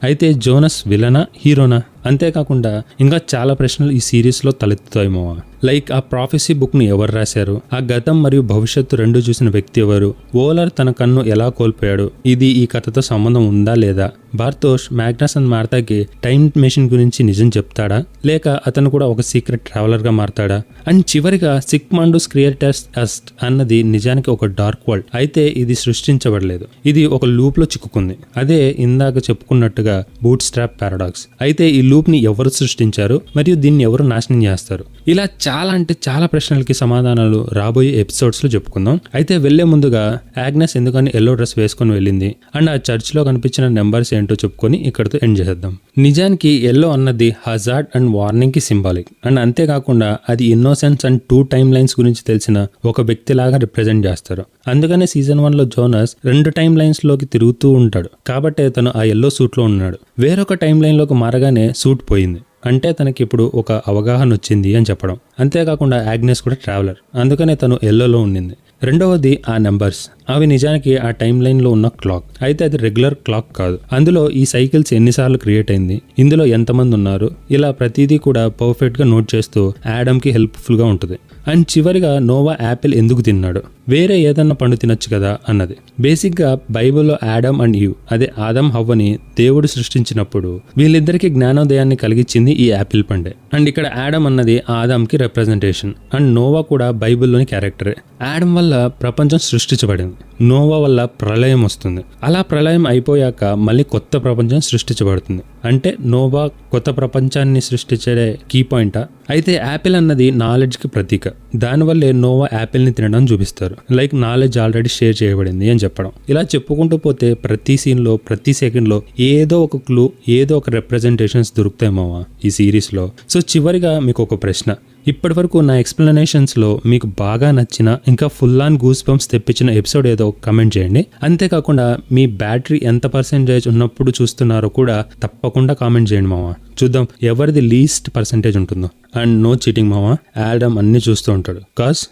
అయితే జోనస్ విలనా హీరోనా? అంతేకాకుండా ఇంకా చాలా ప్రశ్నలు ఈ సిరీస్ లో తలెత్తుతాయి మావా. లైక్ ఆ ప్రాఫెసీ బుక్ ని ఎవరు రాశారు? ఆ గతం మరియు భవిష్యత్తు రెండు చూసిన వ్యక్తి ఎవరు? ఓలర్ తన కన్ను ఎలా కోల్పోయాడు? ఇది ఈ కథతో సంబంధం ఉందా లేదా? బార్తోష్ మ్యాగ్నస్ అండ్ మార్తాకి టైం మెషిన్ గురించి నిజం చెప్తాడా, లేక అతను కూడా ఒక సీక్రెట్ ట్రావెలర్ గా మారతాడా? అండ్ చివరిగా సిగ్మండుస్ క్రియేటర్స్ అస్ట్ అన్నది నిజానికి ఒక డార్క్ వరల్డ్. అయితే ఇది సృష్టించబడలేదు, ఇది ఒక లూప్ లో చిక్కుకుంది. అదే ఇందాక చెప్పుకున్నట్టుగా బూట్ స్ట్రాప్ పారాడాక్స్. అయితే ఈ లూప్ ని ఎవరు సృష్టించారు మరియు దీన్ని ఎవరు నాశనం చేస్తారు? ఇలా చాలా అంటే చాలా ప్రశ్నలకి సమాధానాలు రాబోయే ఎపిసోడ్స్ లో చెప్పుకుందాం. అయితే వెళ్లే ముందుగా ఆగ్నెస్ ఎందుకని ఎల్లో డ్రెస్ వేసుకొని వెళ్ళింది అండ్ ఆ చర్చ్ లో కనిపించిన నెంబర్స్ ఏంటో చెప్పుకొని ఇక్కడతో ఎండ్ చేద్దాం. నిజానికి ఎల్లో అన్నది హజార్డ్ అండ్ వార్నింగ్ కి సింబాలిక్. అండ్ అంతేకాకుండా అది ఇన్నోసెన్స్ అండ్ 2 టైమ్ లైన్స్ గురించి తెలిసిన ఒక వ్యక్తి లాగా రిప్రజెంట్ చేస్తారు. అందుకనే సీజన్ 1 లో జోనస్ 2 టైమ్ లైన్స్ లోకి తిరుగుతూ ఉంటాడు కాబట్టి తను ఆ ఎల్లో సూట్ లో ఉన్నాడు. వేరొక టైమ్ లైన్ లోకి మారగానే సూట్ పోయింది. అంటే తనకి ఇప్పుడు ఒక అవగాహన వచ్చింది అని చెప్పడం. అంతేకాకుండా ఆగ్నెస్ కూడా ట్రావెలర్, అందుకనే తను ఎల్లోలో ఉండింది. రెండవది ఆ నెంబర్స్, అవి నిజానికి ఆ టైమ్ లైన్ లో ఉన్న క్లాక్. అయితే అది రెగ్యులర్ క్లాక్ కాదు. అందులో ఈ సైకిల్స్ ఎన్నిసార్లు క్రియేట్ అయింది, ఇందులో ఎంతమంది ఉన్నారు, ఇలా ప్రతిదీ కూడా పర్ఫెక్ట్ గా నోట్ చేస్తూ యాడమ్ కి హెల్ప్ఫుల్ గా ఉంటుంది. అండ్ చివరిగా నోవా యాపిల్ ఎందుకు తిన్నాడు, వేరే ఏదన్నా పండు తినొచ్చు కదా అన్నది. బేసిక్ గా బైబిల్లో యాడమ్ అండ్ ఈవ్, అదే ఆదం హవ్వని దేవుడు సృష్టించినప్పుడు వీళ్ళిద్దరికి జ్ఞానోదయాన్ని కలిగించింది ఈ యాపిల్ పండే. అండ్ ఇక్కడ యాడమ్ అన్నది ఆదాం కి రిప్రజెంటేషన్. అండ్ నోవా కూడా బైబిల్లోని క్యారెక్టరే. యాడమ్ వల్ల ప్రపంచం సృష్టించబడింది, నోవా వల్ల ప్రళయం వస్తుంది. అలా ప్రళయం అయిపోయాక మళ్ళీ కొత్త ప్రపంచం సృష్టించబడుతుంది. అంటే నోవా కొత్త ప్రపంచాన్ని సృష్టించే కీ పాయింటా? అయితే యాపిల్ అన్నది నాలెడ్జ్ కి ప్రతీక. దానివల్లే నోవా యాపిల్ ని తినడం చూపిస్తారు. లైక్ నాలెడ్జ్ ఆల్రెడీ షేర్ చేయబడింది అని చెప్పడం. ఇలా చెప్పుకుంటూ పోతే ప్రతి సీన్ లో ప్రతి సెకండ్ లో ఏదో ఒక క్లూ, ఏదో ఒక రిప్రజెంటేషన్స్ దొరుకుతాయి మావా ఈ సిరీస్ లో. సో చివరిగా మీకు ఒక ప్రశ్న. ఇప్పటి వరకు నా ఎక్స్ప్లెనేషన్స్ లో మీకు బాగా నచ్చిన ఇంకా ఫుల్ ఆన్ గూస్ బంప్స్ తెప్పించిన ఎపిసోడ్ ఏదో కమెంట్ చేయండి. అంతేకాకుండా మీ బ్యాటరీ ఎంత పర్సెంటేజ్ ఉన్నప్పుడు చూస్తున్నారో కూడా తప్పకుండా కామెంట్ చేయండి మావా. చూద్దాం ఎవరిది లీస్ట్ పర్సెంటేజ్ ఉంటుందో. అండ్ నో చీటింగ్ మావా, యాడమ్ అన్ని చూస్తూ ఉంటాడు కాజ్